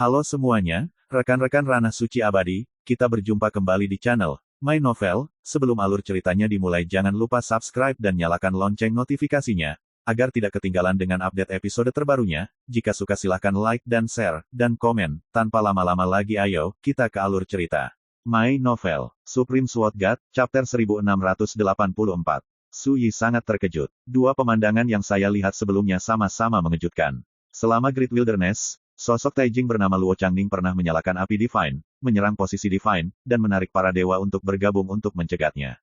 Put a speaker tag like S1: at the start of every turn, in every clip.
S1: Halo semuanya, rekan-rekan Ranah Suci Abadi, kita berjumpa kembali di channel My Novel. Sebelum alur ceritanya dimulai jangan lupa subscribe dan nyalakan lonceng notifikasinya, agar tidak ketinggalan dengan update episode terbarunya. Jika suka silahkan like dan share, dan komen. Tanpa lama-lama lagi ayo, kita ke alur cerita. My Novel, Supreme Sword God, Chapter 1684. Su Yi sangat terkejut. Dua pemandangan yang saya lihat sebelumnya sama-sama mengejutkan. Selama Great Wilderness, sosok Taijing bernama Luo Changning pernah menyalakan api Divine, menyerang posisi Divine, dan menarik para dewa untuk bergabung untuk mencegatnya.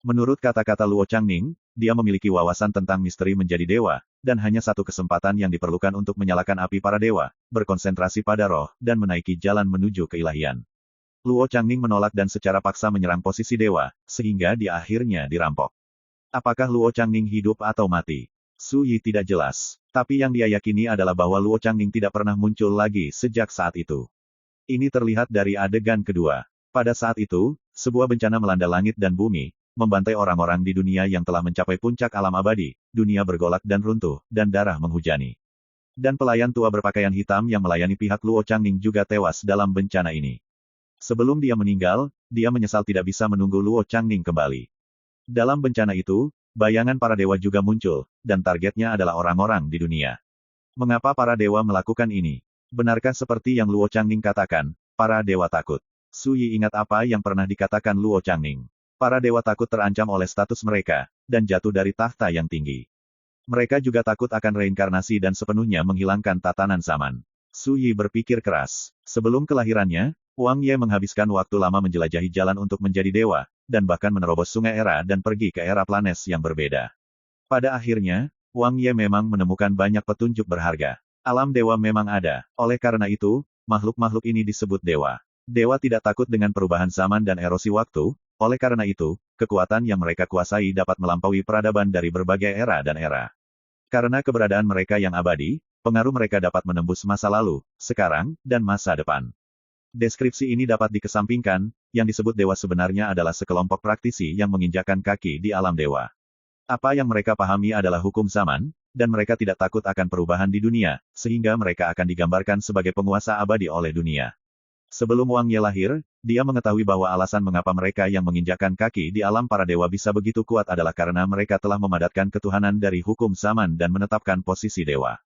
S1: Menurut kata-kata Luo Changning, dia memiliki wawasan tentang misteri menjadi dewa, dan hanya satu kesempatan yang diperlukan untuk menyalakan api para dewa, berkonsentrasi pada roh, dan menaiki jalan menuju keilahian. Luo Changning menolak dan secara paksa menyerang posisi dewa, sehingga dia akhirnya dirampok. Apakah Luo Changning hidup atau mati? Su Yi tidak jelas. Tapi yang dia yakini adalah bahwa Luo Changning tidak pernah muncul lagi sejak saat itu. Ini terlihat dari adegan kedua. Pada saat itu, sebuah bencana melanda langit dan bumi, membantai orang-orang di dunia yang telah mencapai puncak alam abadi, dunia bergolak dan runtuh, dan darah menghujani. Dan pelayan tua berpakaian hitam yang melayani pihak Luo Changning juga tewas dalam bencana ini. Sebelum dia meninggal, dia menyesal tidak bisa menunggu Luo Changning kembali. Dalam bencana itu, bayangan para dewa juga muncul, dan targetnya adalah orang-orang di dunia. Mengapa para dewa melakukan ini? Benarkah seperti yang Luo Changning katakan, para dewa takut? Su Yi ingat apa yang pernah dikatakan Luo Changning. Para dewa takut terancam oleh status mereka, dan jatuh dari tahta yang tinggi. Mereka juga takut akan reinkarnasi dan sepenuhnya menghilangkan tatanan zaman. Su Yi berpikir keras. Sebelum kelahirannya, Wang Ye menghabiskan waktu lama menjelajahi jalan untuk menjadi dewa, dan bahkan menerobos sungai era dan pergi ke era planet yang berbeda. Pada akhirnya, Wang Ye memang menemukan banyak petunjuk berharga. Alam dewa memang ada, oleh karena itu, makhluk-makhluk ini disebut dewa. Dewa tidak takut dengan perubahan zaman dan erosi waktu, oleh karena itu, kekuatan yang mereka kuasai dapat melampaui peradaban dari berbagai era dan era. Karena keberadaan mereka yang abadi, pengaruh mereka dapat menembus masa lalu, sekarang, dan masa depan. Deskripsi ini dapat dikesampingkan, yang disebut dewa sebenarnya adalah sekelompok praktisi yang menginjakkan kaki di alam dewa. Apa yang mereka pahami adalah hukum zaman, dan mereka tidak takut akan perubahan di dunia, sehingga mereka akan digambarkan sebagai penguasa abadi oleh dunia. Sebelum Wang Ye lahir, dia mengetahui bahwa alasan mengapa mereka yang menginjakkan kaki di alam para dewa bisa begitu kuat adalah karena mereka telah memadatkan ketuhanan dari hukum zaman dan menetapkan posisi dewa.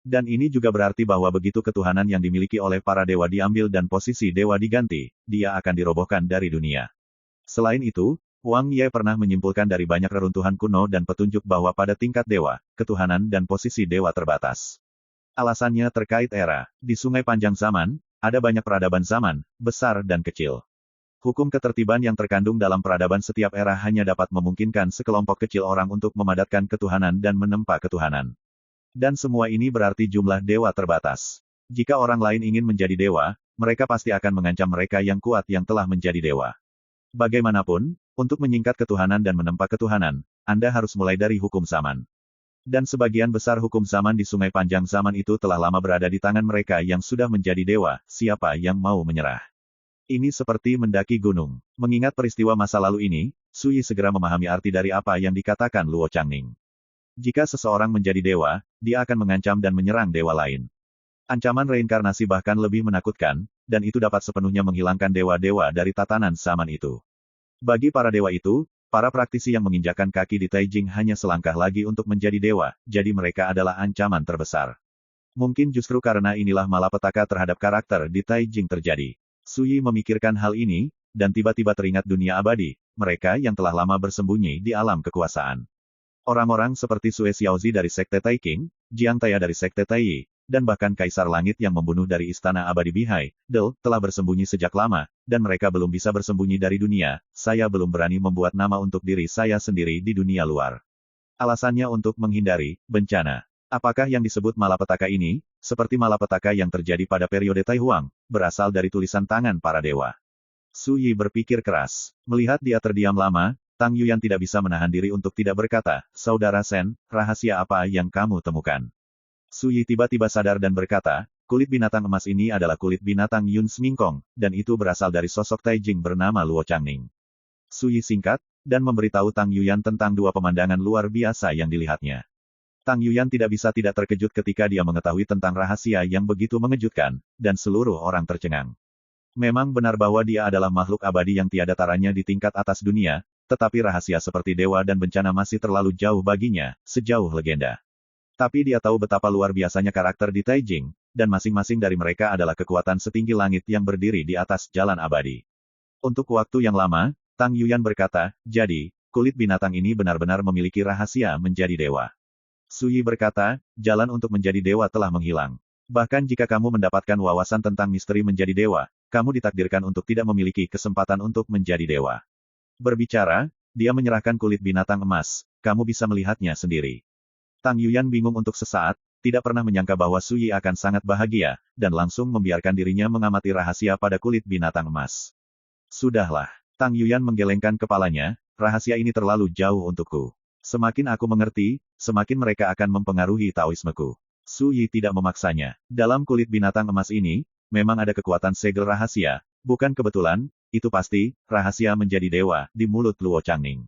S1: Dan ini juga berarti bahwa begitu ketuhanan yang dimiliki oleh para dewa diambil dan posisi dewa diganti, dia akan dirobohkan dari dunia. Selain itu, Wang Ye pernah menyimpulkan dari banyak reruntuhan kuno dan petunjuk bahwa pada tingkat dewa, ketuhanan dan posisi dewa terbatas. Alasannya terkait era. Di Sungai Panjang Zaman, ada banyak peradaban zaman, besar dan kecil. Hukum ketertiban yang terkandung dalam peradaban setiap era hanya dapat memungkinkan sekelompok kecil orang untuk memadatkan ketuhanan dan menempa ketuhanan. Dan semua ini berarti jumlah dewa terbatas. Jika orang lain ingin menjadi dewa, mereka pasti akan mengancam mereka yang kuat yang telah menjadi dewa. Bagaimanapun, untuk menyingkat ketuhanan dan menempa ketuhanan, Anda harus mulai dari hukum zaman. Dan sebagian besar hukum zaman di Sungai Panjang Zaman itu telah lama berada di tangan mereka yang sudah menjadi dewa, siapa yang mau menyerah. Ini seperti mendaki gunung. Mengingat peristiwa masa lalu ini, Su Yi segera memahami arti dari apa yang dikatakan Luo Changning. Jika seseorang menjadi dewa, dia akan mengancam dan menyerang dewa lain. Ancaman reinkarnasi bahkan lebih menakutkan, dan itu dapat sepenuhnya menghilangkan dewa-dewa dari tatanan zaman itu. Bagi para dewa itu, para praktisi yang menginjakkan kaki di Taijing hanya selangkah lagi untuk menjadi dewa, jadi mereka adalah ancaman terbesar. Mungkin justru karena inilah malapetaka terhadap karakter di Taijing terjadi. Su Yi memikirkan hal ini, dan tiba-tiba teringat dunia abadi, mereka yang telah lama bersembunyi di alam kekuasaan. Orang-orang seperti Sue Xiaozi dari Sekte Taiking, Jiang Taya dari Sekte Taiyi, dan bahkan Kaisar Langit yang membunuh dari Istana Abadi Bihai, Del, telah bersembunyi sejak lama, dan mereka belum bisa bersembunyi dari dunia. Saya belum berani membuat nama untuk diri saya sendiri di dunia luar. Alasannya untuk menghindari bencana. Apakah yang disebut malapetaka ini, seperti malapetaka yang terjadi pada periode Tai Huang, berasal dari tulisan tangan para dewa? Su Yi berpikir keras. Melihat dia terdiam lama, Tang Yuyan tidak bisa menahan diri untuk tidak berkata, "Saudara Sen, rahasia apa yang kamu temukan?" Su Yi tiba-tiba sadar dan berkata, kulit binatang emas ini adalah kulit binatang Yun Smingkong, dan itu berasal dari sosok Taijing bernama Luo Changning. Su Yi singkat, dan memberitahu Tang Yuyan tentang dua pemandangan luar biasa yang dilihatnya. Tang Yuyan tidak bisa tidak terkejut ketika dia mengetahui tentang rahasia yang begitu mengejutkan, dan seluruh orang tercengang. Memang benar bahwa dia adalah makhluk abadi yang tiada taranya di tingkat atas dunia, tetapi rahasia seperti dewa dan bencana masih terlalu jauh baginya, sejauh legenda. Tapi dia tahu betapa luar biasanya karakter di Taijing, dan masing-masing dari mereka adalah kekuatan setinggi langit yang berdiri di atas jalan abadi. Untuk waktu yang lama, Tang Yuyan berkata, jadi, kulit binatang ini benar-benar memiliki rahasia menjadi dewa. Suyi berkata, jalan untuk menjadi dewa telah menghilang. Bahkan jika kamu mendapatkan wawasan tentang misteri menjadi dewa, kamu ditakdirkan untuk tidak memiliki kesempatan untuk menjadi dewa. Berbicara, dia menyerahkan kulit binatang emas, kamu bisa melihatnya sendiri. Tang Yuyan bingung untuk sesaat, tidak pernah menyangka bahwa Suyi akan sangat bahagia, dan langsung membiarkan dirinya mengamati rahasia pada kulit binatang emas. Sudahlah, Tang Yuyan menggelengkan kepalanya, rahasia ini terlalu jauh untukku. Semakin aku mengerti, semakin mereka akan mempengaruhi Taoismeku. Suyi tidak memaksanya. Dalam kulit binatang emas ini, memang ada kekuatan segel rahasia, bukan kebetulan, itu pasti, rahasia menjadi dewa, di mulut Luo Changning.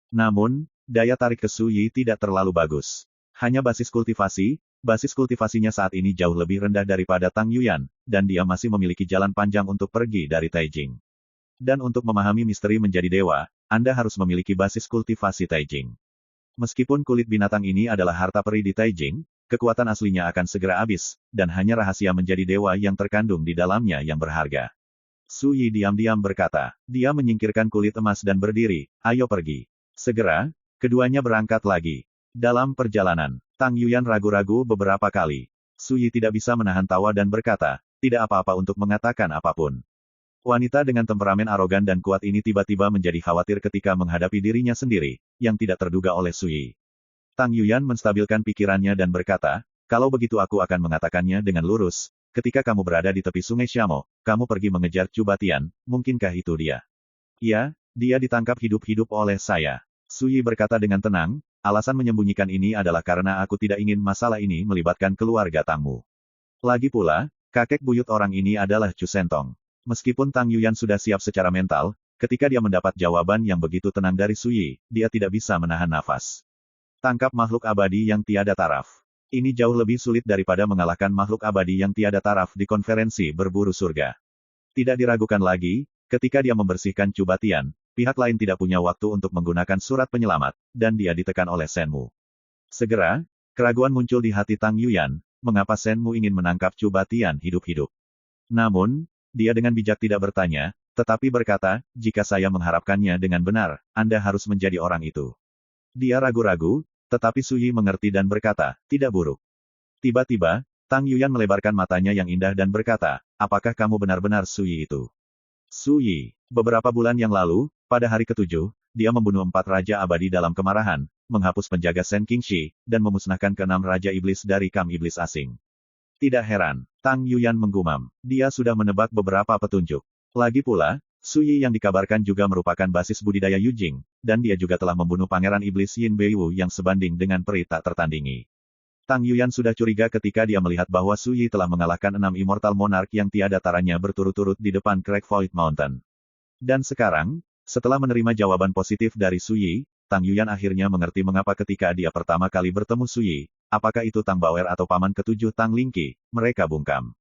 S1: Namun, daya tarik ke Suyi tidak terlalu bagus. Hanya basis kultivasinya saat ini jauh lebih rendah daripada Tang Yuyan, dan dia masih memiliki jalan panjang untuk pergi dari Taijing. Dan untuk memahami misteri menjadi dewa, Anda harus memiliki basis kultivasi Taijing. Meskipun kulit binatang ini adalah harta peri di Taijing, kekuatan aslinya akan segera habis, dan hanya rahasia menjadi dewa yang terkandung di dalamnya yang berharga. Suyi diam-diam berkata, dia menyingkirkan kulit emas dan berdiri, ayo pergi. Segera, keduanya berangkat lagi. Dalam perjalanan, Tang Yuyan ragu-ragu beberapa kali. Suyi tidak bisa menahan tawa dan berkata, tidak apa-apa untuk mengatakan apapun. Wanita dengan temperamen arogan dan kuat ini tiba-tiba menjadi khawatir ketika menghadapi dirinya sendiri, yang tidak terduga oleh Suyi. Tang Yuyan menstabilkan pikirannya dan berkata, kalau begitu aku akan mengatakannya dengan lurus, ketika kamu berada di tepi sungai Xiamo, kamu pergi mengejar Cubatian, mungkinkah itu dia? Ya, dia ditangkap hidup-hidup oleh saya. Suyi berkata dengan tenang, alasan menyembunyikan ini adalah karena aku tidak ingin masalah ini melibatkan keluarga Tangmu. Lagi pula, kakek buyut orang ini adalah Chu Sentong. Meskipun Tang Yuyan sudah siap secara mental, ketika dia mendapat jawaban yang begitu tenang dari Suyi, dia tidak bisa menahan nafas. Tangkap makhluk abadi yang tiada taraf. Ini jauh lebih sulit daripada mengalahkan makhluk abadi yang tiada taraf di konferensi berburu surga. Tidak diragukan lagi, ketika dia membersihkan Cubatian, pihak lain tidak punya waktu untuk menggunakan surat penyelamat, dan dia ditekan oleh Shenmu. Segera, keraguan muncul di hati Tang Yuyan, mengapa Shenmu ingin menangkap Cubatian hidup-hidup. Namun, dia dengan bijak tidak bertanya, tetapi berkata, jika saya mengharapkannya dengan benar, Anda harus menjadi orang itu. Dia ragu-ragu, tetapi Suyi mengerti dan berkata, tidak buruk. Tiba-tiba, Tang Yuyan melebarkan matanya yang indah dan berkata, apakah kamu benar-benar Suyi itu? Suyi, beberapa bulan yang lalu, pada hari ke-7, dia membunuh 4 raja abadi dalam kemarahan, menghapus penjaga Sen Qingxi, dan memusnahkan ke-6 raja iblis dari kam iblis asing. Tidak heran, Tang Yuyan menggumam. Dia sudah menebak beberapa petunjuk. Lagi pula, Suyi yang dikabarkan juga merupakan basis budidaya Yujing, dan dia juga telah membunuh pangeran iblis Yin Beiwu yang sebanding dengan peri tak tertandingi. Tang Yuyan sudah curiga ketika dia melihat bahwa Suyi telah mengalahkan 6 Immortal Monarch yang tiada taranya berturut-turut di depan Crack Void Mountain. Dan sekarang, setelah menerima jawaban positif dari Suyi, Tang Yuyan akhirnya mengerti mengapa ketika dia pertama kali bertemu Suyi, apakah itu Tang Baoer atau paman ke-7 Tang Lingqi, mereka bungkam.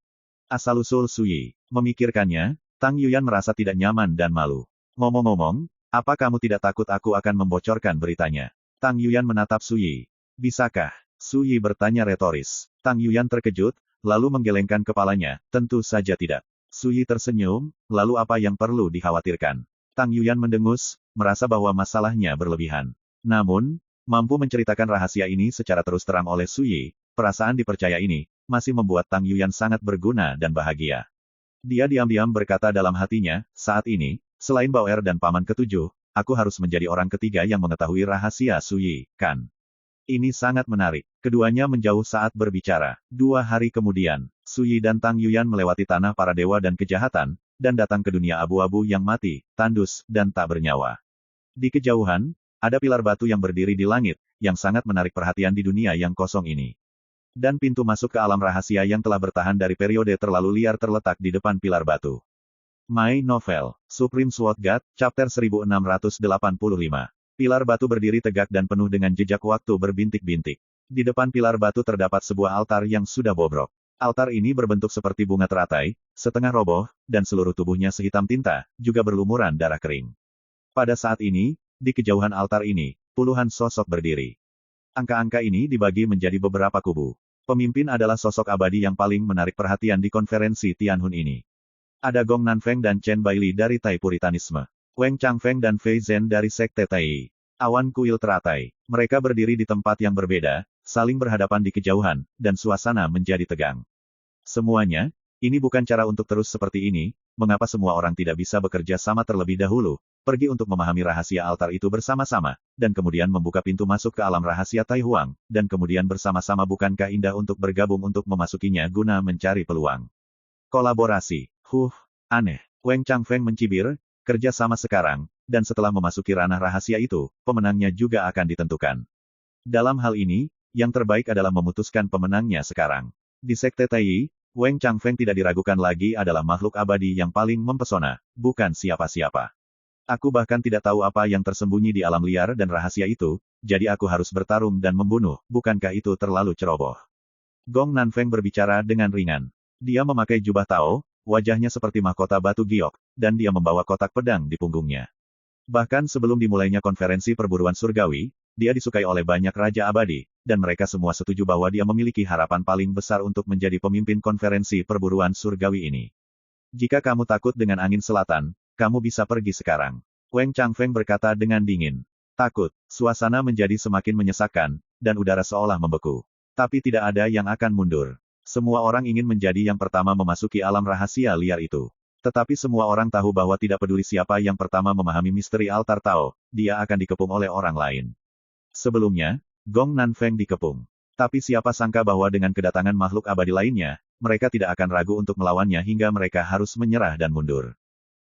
S1: Asal-usul Suyi. Memikirkannya, Tang Yuyan merasa tidak nyaman dan malu. Ngomong-ngomong, apa kamu tidak takut aku akan membocorkan beritanya? Tang Yuyan menatap Suyi. Bisakah? Suyi bertanya retoris. Tang Yuyan terkejut, lalu menggelengkan kepalanya, tentu saja tidak. Suyi tersenyum, lalu apa yang perlu dikhawatirkan? Tang Yuyan mendengus, merasa bahwa masalahnya berlebihan. Namun, mampu menceritakan rahasia ini secara terus terang oleh Suyi, perasaan dipercaya ini, masih membuat Tang Yuyan sangat berguna dan bahagia. Dia diam-diam berkata dalam hatinya, saat ini, selain Baoer dan paman ke-7, aku harus menjadi orang ketiga yang mengetahui rahasia Suyi, kan? Ini sangat menarik. Keduanya menjauh saat berbicara. 2 hari kemudian, Suyi dan Tang Yuyan melewati tanah para dewa dan kejahatan, dan datang ke dunia abu-abu yang mati, tandus, dan tak bernyawa. Di kejauhan, ada pilar batu yang berdiri di langit, yang sangat menarik perhatian di dunia yang kosong ini. Dan pintu masuk ke alam rahasia yang telah bertahan dari periode terlalu liar terletak di depan pilar batu. My Novel, Supreme Sword God, Chapter 1685. Pilar batu berdiri tegak dan penuh dengan jejak waktu berbintik-bintik. Di depan pilar batu terdapat sebuah altar yang sudah bobrok. Altar ini berbentuk seperti bunga teratai, setengah roboh, dan seluruh tubuhnya sehitam tinta, juga berlumuran darah kering. Pada saat ini, di kejauhan altar ini, puluhan sosok berdiri. Angka-angka ini dibagi menjadi beberapa kubu. Pemimpin adalah sosok abadi yang paling menarik perhatian di konferensi Tianhun ini. Ada Gong Nanfeng dan Chen Baili dari Tai Puritanisme. Wang Changfeng dan Fei Zhen dari Sekte Tai. Awan kuil teratai. Mereka berdiri di tempat yang berbeda, saling berhadapan di kejauhan, dan suasana menjadi tegang. Semuanya, ini bukan cara untuk terus seperti ini, mengapa semua orang tidak bisa bekerja sama terlebih dahulu, pergi untuk memahami rahasia altar itu bersama-sama, dan kemudian membuka pintu masuk ke alam rahasia Tai Huang, dan kemudian bersama-sama bukankah indah untuk bergabung untuk memasukinya guna mencari peluang. Kolaborasi. Aneh. Wang Changfeng mencibir, kerja sama sekarang, dan setelah memasuki ranah rahasia itu, pemenangnya juga akan ditentukan. Dalam hal ini, yang terbaik adalah memutuskan pemenangnya sekarang. Di Sekte Tai, Wang Changfeng tidak diragukan lagi adalah makhluk abadi yang paling mempesona, bukan siapa-siapa. Aku bahkan tidak tahu apa yang tersembunyi di alam liar dan rahasia itu, jadi aku harus bertarung dan membunuh, bukankah itu terlalu ceroboh? Gong Nanfeng berbicara dengan ringan. Dia memakai jubah Tao, wajahnya seperti mahkota batu giok, dan dia membawa kotak pedang di punggungnya. Bahkan sebelum dimulainya konferensi perburuan surgawi, dia disukai oleh banyak raja abadi, dan mereka semua setuju bahwa dia memiliki harapan paling besar untuk menjadi pemimpin konferensi perburuan surgawi ini. Jika kamu takut dengan angin selatan, kamu bisa pergi sekarang. Wang Changfeng berkata dengan dingin. Takut, suasana menjadi semakin menyesakkan, dan udara seolah membeku. Tapi tidak ada yang akan mundur. Semua orang ingin menjadi yang pertama memasuki alam rahasia liar itu. Tetapi semua orang tahu bahwa tidak peduli siapa yang pertama memahami misteri altar Tao, dia akan dikepung oleh orang lain. Sebelumnya, Gong Nanfeng dikepung. Tapi siapa sangka bahwa dengan kedatangan makhluk abadi lainnya, mereka tidak akan ragu untuk melawannya hingga mereka harus menyerah dan mundur.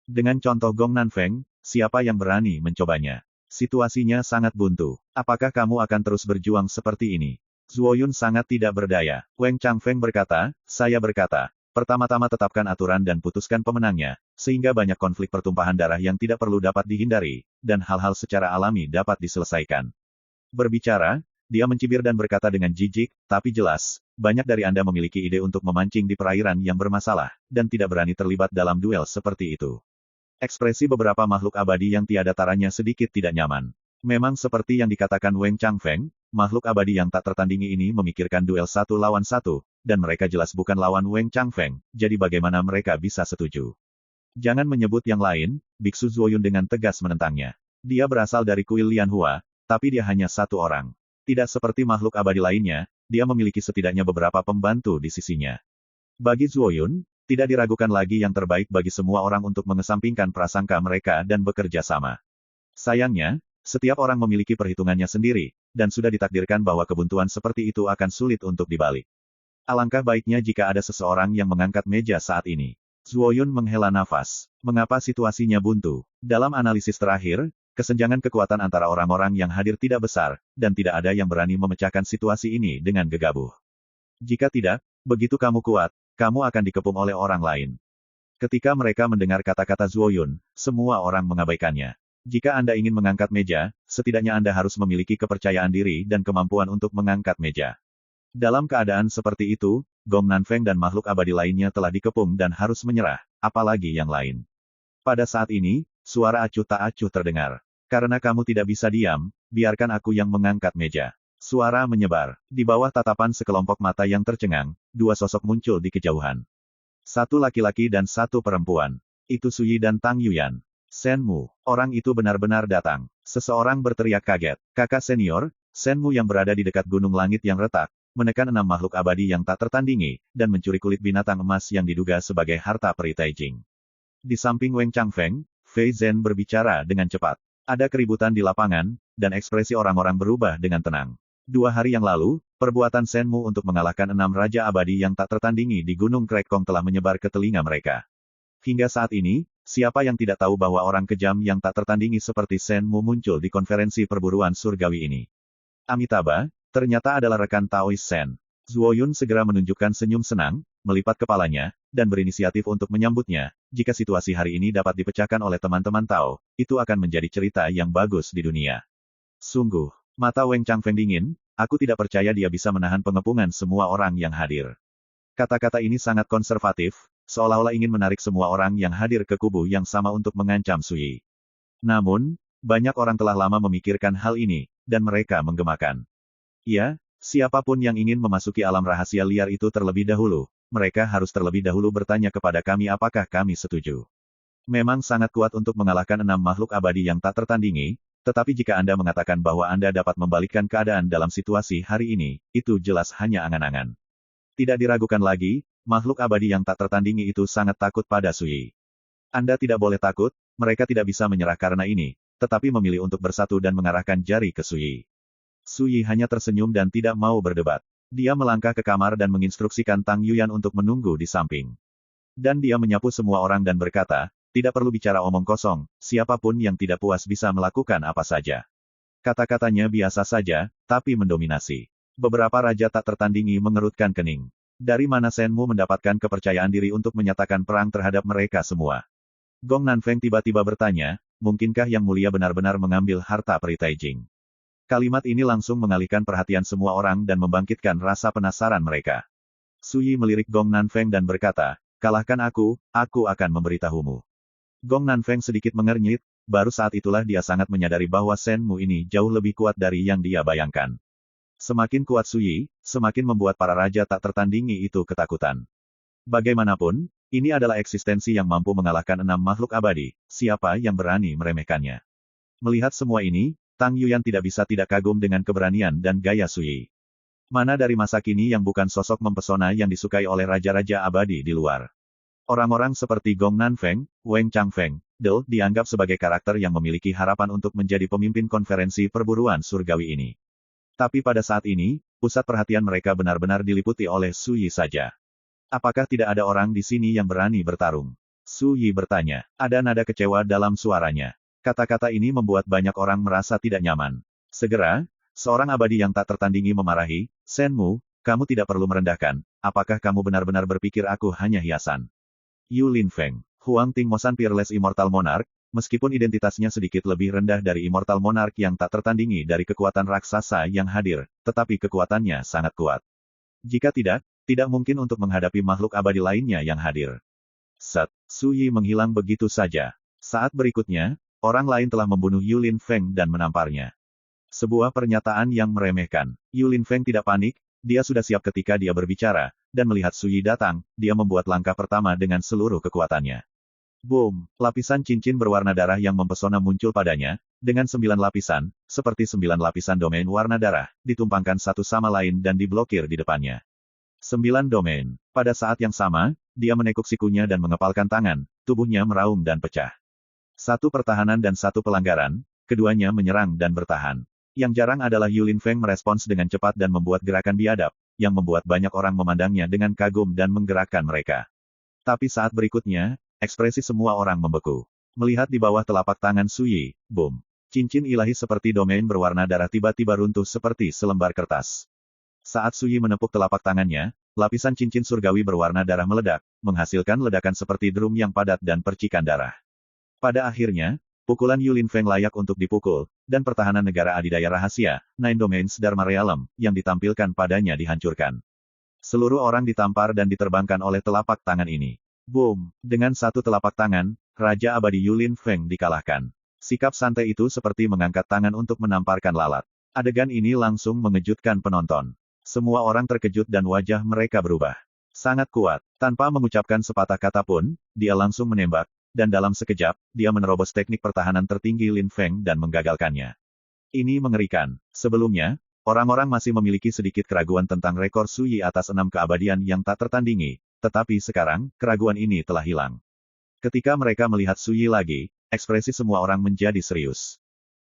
S1: Dengan contoh Gong Nanfeng, siapa yang berani mencobanya? Situasinya sangat buntu. Apakah kamu akan terus berjuang seperti ini? Zuoyun sangat tidak berdaya. Wang Changfeng berkata, saya berkata, pertama-tama tetapkan aturan dan putuskan pemenangnya, sehingga banyak konflik pertumpahan darah yang tidak perlu dapat dihindari, dan hal-hal secara alami dapat diselesaikan. Berbicara, dia mencibir dan berkata dengan jijik, tapi jelas, banyak dari Anda memiliki ide untuk memancing di perairan yang bermasalah, dan tidak berani terlibat dalam duel seperti itu. Ekspresi beberapa makhluk abadi yang tiada taranya sedikit tidak nyaman. Memang seperti yang dikatakan Wang Changfeng, makhluk abadi yang tak tertandingi ini memikirkan duel 1 lawan 1, dan mereka jelas bukan lawan Wang Changfeng, jadi bagaimana mereka bisa setuju? Jangan menyebut yang lain, Biksu Zuoyun dengan tegas menentangnya. Dia berasal dari kuil Lianhua, tapi dia hanya satu orang. Tidak seperti makhluk abadi lainnya, dia memiliki setidaknya beberapa pembantu di sisinya. Bagi Zuoyun, tidak diragukan lagi yang terbaik bagi semua orang untuk mengesampingkan prasangka mereka dan bekerja sama. Sayangnya, setiap orang memiliki perhitungannya sendiri, dan sudah ditakdirkan bahwa kebuntuan seperti itu akan sulit untuk dibalik. Alangkah baiknya jika ada seseorang yang mengangkat meja saat ini. Zuoyun menghela nafas. Mengapa situasinya buntu? Dalam analisis terakhir, kesenjangan kekuatan antara orang-orang yang hadir tidak besar, dan tidak ada yang berani memecahkan situasi ini dengan gegabah. Jika tidak, begitu kamu kuat, kamu akan dikepung oleh orang lain. Ketika mereka mendengar kata-kata Zuoyun, semua orang mengabaikannya. Jika Anda ingin mengangkat meja, setidaknya Anda harus memiliki kepercayaan diri dan kemampuan untuk mengangkat meja. Dalam keadaan seperti itu, Gong Nanfeng dan makhluk abadi lainnya telah dikepung dan harus menyerah, apalagi yang lain. Pada saat ini, suara acuh tak acuh terdengar. Karena kamu tidak bisa diam, biarkan aku yang mengangkat meja. Suara menyebar. Di bawah tatapan sekelompok mata yang tercengang, dua sosok muncul di kejauhan. Satu laki-laki dan satu perempuan. Itu Suyi dan Tang Yuyan. Shenmu, orang itu benar-benar datang. Seseorang berteriak kaget. Kakak senior, Shenmu yang berada di dekat gunung langit yang retak, menekan 6 makhluk abadi yang tak tertandingi, dan mencuri kulit binatang emas yang diduga sebagai harta peri Taijing. Di samping Wang Changfeng, Fei Zhen berbicara dengan cepat. Ada keributan di lapangan, dan ekspresi orang-orang berubah dengan tenang. 2 hari yang lalu, perbuatan Shenmu untuk mengalahkan 6 raja abadi yang tak tertandingi di Gunung Krekong telah menyebar ke telinga mereka. Hingga saat ini, siapa yang tidak tahu bahwa orang kejam yang tak tertandingi seperti Shenmu muncul di konferensi perburuan surgawi ini? Amitabha, ternyata adalah rekan Taoist Shen. Zuoyun segera menunjukkan senyum senang, melipat kepalanya, dan berinisiatif untuk menyambutnya. Jika situasi hari ini dapat dipecahkan oleh teman-teman Tao, itu akan menjadi cerita yang bagus di dunia. Sungguh, mata Wang Changfeng dingin, aku tidak percaya dia bisa menahan pengepungan semua orang yang hadir. Kata-kata ini sangat konservatif, seolah-olah ingin menarik semua orang yang hadir ke kubu yang sama untuk mengancam Sui. Namun, banyak orang telah lama memikirkan hal ini, dan mereka menggemakan. Ya, siapapun yang ingin memasuki alam rahasia liar itu terlebih dahulu, mereka harus terlebih dahulu bertanya kepada kami apakah kami setuju. Memang sangat kuat untuk mengalahkan 6 makhluk abadi yang tak tertandingi, tetapi jika Anda mengatakan bahwa Anda dapat membalikkan keadaan dalam situasi hari ini, itu jelas hanya angan-angan. Tidak diragukan lagi, makhluk abadi yang tak tertandingi itu sangat takut pada Sui. Anda tidak boleh takut, mereka tidak bisa menyerah karena ini, tetapi memilih untuk bersatu dan mengarahkan jari ke Sui. Sui hanya tersenyum dan tidak mau berdebat. Dia melangkah ke kamar dan menginstruksikan Tang Yuyan untuk menunggu di samping. Dan dia menyapu semua orang dan berkata, tidak perlu bicara omong kosong, siapapun yang tidak puas bisa melakukan apa saja. Kata-katanya biasa saja, tapi mendominasi. Beberapa raja tak tertandingi mengerutkan kening. Dari mana Senmu mendapatkan kepercayaan diri untuk menyatakan perang terhadap mereka semua? Gong Nanfeng tiba-tiba bertanya, mungkinkah Yang Mulia benar-benar mengambil harta peri Taijing? Kalimat ini langsung mengalihkan perhatian semua orang dan membangkitkan rasa penasaran mereka. Sui melirik Gong Nanfeng dan berkata, kalahkan aku akan memberitahumu. Gong Nanfeng sedikit mengernyit, baru saat itulah dia sangat menyadari bahwa Senmu ini jauh lebih kuat dari yang dia bayangkan. Semakin kuat Sui, semakin membuat para raja tak tertandingi itu ketakutan. Bagaimanapun, ini adalah eksistensi yang mampu mengalahkan 6 makhluk abadi, siapa yang berani meremehkannya. Melihat semua ini, Tang Yuyan tidak bisa tidak kagum dengan keberanian dan gaya Sui. Mana dari masa kini yang bukan sosok mempesona yang disukai oleh raja-raja abadi di luar. Orang-orang seperti Gong Nanfeng, Wang Changfeng, Del dianggap sebagai karakter yang memiliki harapan untuk menjadi pemimpin konferensi perburuan surgawi ini. Tapi pada saat ini, pusat perhatian mereka benar-benar diliputi oleh Sui saja. Apakah tidak ada orang di sini yang berani bertarung? Sui bertanya. Ada nada kecewa dalam suaranya. Kata-kata ini membuat banyak orang merasa tidak nyaman. Segera, seorang abadi yang tak tertandingi memarahi, Senmu, kamu tidak perlu merendahkan, apakah kamu benar-benar berpikir aku hanya hiasan? Yu Linfeng, Huang Tingmosan Peerless Immortal Monarch, meskipun identitasnya sedikit lebih rendah dari Immortal Monarch yang tak tertandingi dari kekuatan raksasa yang hadir, tetapi kekuatannya sangat kuat. Jika tidak mungkin untuk menghadapi makhluk abadi lainnya yang hadir. Set, Sui menghilang begitu saja. Saat berikutnya, orang lain telah membunuh Yu Linfeng dan menamparnya. Sebuah pernyataan yang meremehkan. Yu Linfeng tidak panik, dia sudah siap ketika dia berbicara, dan melihat Sui datang, dia membuat langkah pertama dengan seluruh kekuatannya. Boom! Lapisan cincin berwarna darah yang mempesona muncul padanya, dengan 9 lapisan, seperti 9 lapisan domain warna darah, ditumpangkan satu sama lain dan diblokir di depannya. 9 domain. Pada saat yang sama, dia menekuk sikunya dan mengepalkan tangan, tubuhnya meraung dan pecah. Satu pertahanan dan satu pelanggaran, keduanya menyerang dan bertahan. Yang jarang adalah Yu Linfeng merespons dengan cepat dan membuat gerakan biadab, yang membuat banyak orang memandangnya dengan kagum dan menggerakkan mereka. Tapi saat berikutnya, ekspresi semua orang membeku. Melihat di bawah telapak tangan Sui, boom. Cincin ilahi seperti domain berwarna darah tiba-tiba runtuh seperti selembar kertas. Saat Sui menepuk telapak tangannya, lapisan cincin surgawi berwarna darah meledak, menghasilkan ledakan seperti drum yang padat dan percikan darah. Pada akhirnya, pukulan Yu Linfeng layak untuk dipukul, dan pertahanan negara adidaya rahasia, Nine Domains Dharma Realm, yang ditampilkan padanya dihancurkan. Seluruh orang ditampar dan diterbangkan oleh telapak tangan ini. Boom! Dengan satu telapak tangan, Raja Abadi Yu Linfeng dikalahkan. Sikap santai itu seperti mengangkat tangan untuk menamparkan lalat. Adegan ini langsung mengejutkan penonton. Semua orang terkejut dan wajah mereka berubah. Sangat kuat. Tanpa mengucapkan sepatah kata pun, dia langsung menembak, dan dalam sekejap, dia menerobos teknik pertahanan tertinggi Lin Feng dan menggagalkannya. Ini mengerikan. Sebelumnya, orang-orang masih memiliki sedikit keraguan tentang rekor Sui atas 6 keabadian yang tak tertandingi, tetapi sekarang, keraguan ini telah hilang. Ketika mereka melihat Sui lagi, ekspresi semua orang menjadi serius.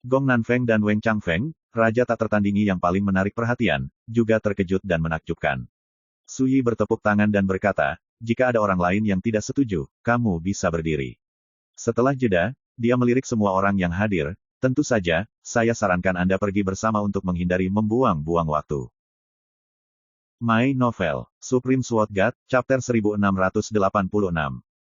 S1: Gong Nanfeng dan Wang Changfeng, raja tak tertandingi yang paling menarik perhatian, juga terkejut dan menakjubkan. Sui bertepuk tangan dan berkata, jika ada orang lain yang tidak setuju, kamu bisa berdiri. Setelah jeda, dia melirik semua orang yang hadir, tentu saja, saya sarankan Anda pergi bersama untuk menghindari membuang-buang waktu. My Novel, Supreme Sword God, Chapter 1686.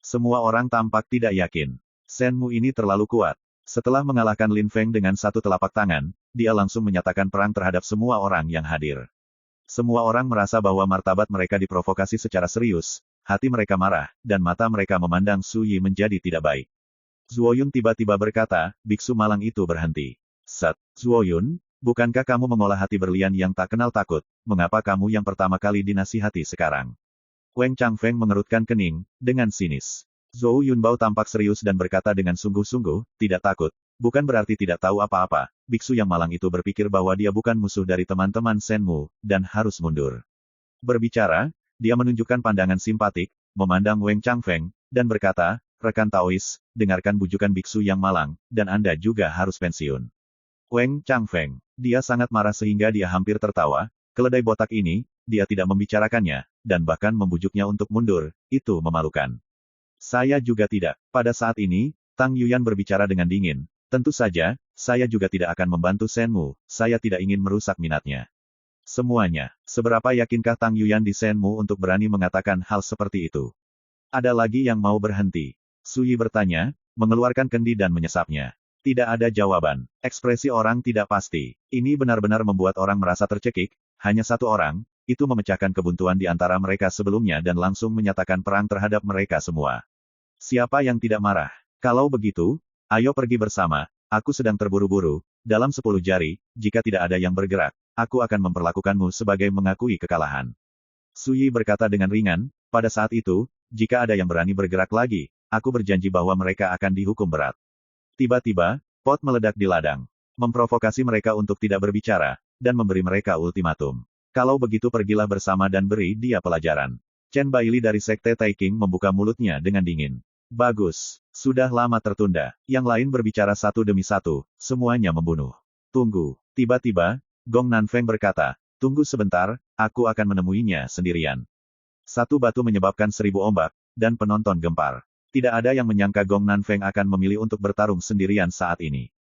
S1: Semua orang tampak tidak yakin. Senmu ini terlalu kuat. Setelah mengalahkan Lin Feng dengan satu telapak tangan, dia langsung menyatakan perang terhadap semua orang yang hadir. Semua orang merasa bahwa martabat mereka diprovokasi secara serius, hati mereka marah, dan mata mereka memandang Su Yi menjadi tidak baik. Zuoyun tiba-tiba berkata, biksu malang itu berhenti. Set, Zuoyun, bukankah kamu mengolah hati berlian yang tak kenal takut, mengapa kamu yang pertama kali dinasihati sekarang? Wang Changfeng mengerutkan kening, dengan sinis. Zhou Yunbao tampak serius dan berkata dengan sungguh-sungguh, tidak takut, bukan berarti tidak tahu apa-apa. Biksu yang malang itu berpikir bahwa dia bukan musuh dari teman-teman Shenmu, dan harus mundur. Berbicara, dia menunjukkan pandangan simpatik, memandang Wang Changfeng, dan berkata, rekan Taois, dengarkan bujukan biksu yang malang, dan Anda juga harus pensiun. Wang Changfeng, dia sangat marah sehingga dia hampir tertawa, keledai botak ini, dia tidak membicarakannya, dan bahkan membujuknya untuk mundur, itu memalukan. Saya juga tidak. Pada saat ini, Tang Yuyan berbicara dengan dingin, tentu saja, saya juga tidak akan membantu Shenmu, saya tidak ingin merusak minatnya. Semuanya, seberapa yakinkah Tang Yuyan di Shenmu untuk berani mengatakan hal seperti itu? Ada lagi yang mau berhenti? Su Yi bertanya, mengeluarkan kendi dan menyesapnya. Tidak ada jawaban. Ekspresi orang tidak pasti. Ini benar-benar membuat orang merasa tercekik, hanya satu orang, itu memecahkan kebuntuan di antara mereka sebelumnya dan langsung menyatakan perang terhadap mereka semua. Siapa yang tidak marah? Kalau begitu, ayo pergi bersama, aku sedang terburu-buru, dalam 10 jari, jika tidak ada yang bergerak, aku akan memperlakukanmu sebagai mengakui kekalahan. Su Yi berkata dengan ringan, pada saat itu, jika ada yang berani bergerak lagi, aku berjanji bahwa mereka akan dihukum berat. Tiba-tiba, pot meledak di ladang. Memprovokasi mereka untuk tidak berbicara, dan memberi mereka ultimatum. Kalau begitu pergilah bersama dan beri dia pelajaran. Chen Baili dari Sekte Taiking membuka mulutnya dengan dingin. Bagus. Sudah lama tertunda. Yang lain berbicara satu demi satu, semuanya membunuh. Tunggu. Tiba-tiba, Gong Nanfeng berkata, tunggu sebentar, aku akan menemuinya sendirian. Satu batu menyebabkan 1000 ombak, dan penonton gempar. Tidak ada yang menyangka Gong Nanfeng akan memilih untuk bertarung sendirian saat ini.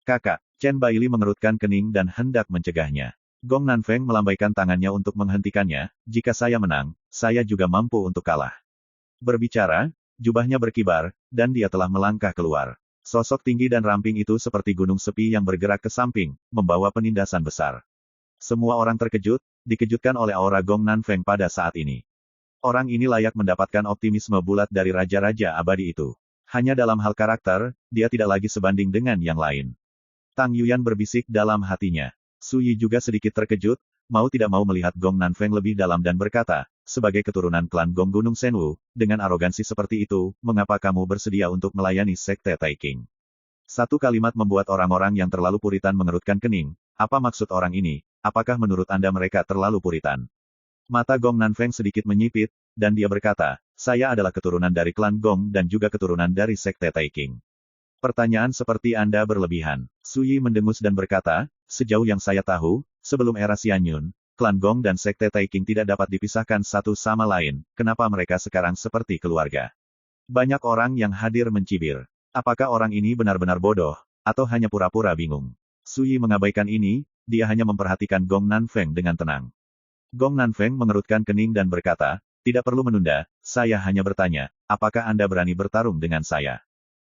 S1: Kakak, Chen Baili mengerutkan kening dan hendak mencegahnya. Gong Nanfeng melambaikan tangannya untuk menghentikannya, jika saya menang, saya juga mampu untuk kalah. Berbicara, jubahnya berkibar, dan dia telah melangkah keluar. Sosok tinggi dan ramping itu seperti gunung sepi yang bergerak ke samping, membawa penindasan besar. Semua orang terkejut, dikejutkan oleh aura Gong Nanfeng pada saat ini. Orang ini layak mendapatkan optimisme bulat dari raja-raja abadi itu. Hanya dalam hal karakter, dia tidak lagi sebanding dengan yang lain. Tang Yuyan berbisik dalam hatinya. Su Yi juga sedikit terkejut, mau tidak mau melihat Gong Nanfeng lebih dalam dan berkata, sebagai keturunan klan Gong Gunung Shenwu, dengan arogansi seperti itu, mengapa kamu bersedia untuk melayani Sekte Taiking? Satu kalimat membuat orang-orang yang terlalu puritan mengerutkan kening. Apa maksud orang ini? Apakah menurut Anda mereka terlalu puritan? Mata Gong Nanfeng sedikit menyipit, dan dia berkata, saya adalah keturunan dari klan Gong dan juga keturunan dari Sekte Taiking. Pertanyaan seperti Anda berlebihan. Su Yi mendengus dan berkata, sejauh yang saya tahu, sebelum era Xianyun, klan Gong dan Sekte Taiking tidak dapat dipisahkan satu sama lain, kenapa mereka sekarang seperti keluarga? Banyak orang yang hadir mencibir. Apakah orang ini benar-benar bodoh, atau hanya pura-pura bingung? Su Yi mengabaikan ini, dia hanya memperhatikan Gong Nanfeng dengan tenang. Gong Nanfeng mengerutkan kening dan berkata, tidak perlu menunda, saya hanya bertanya, apakah Anda berani bertarung dengan saya?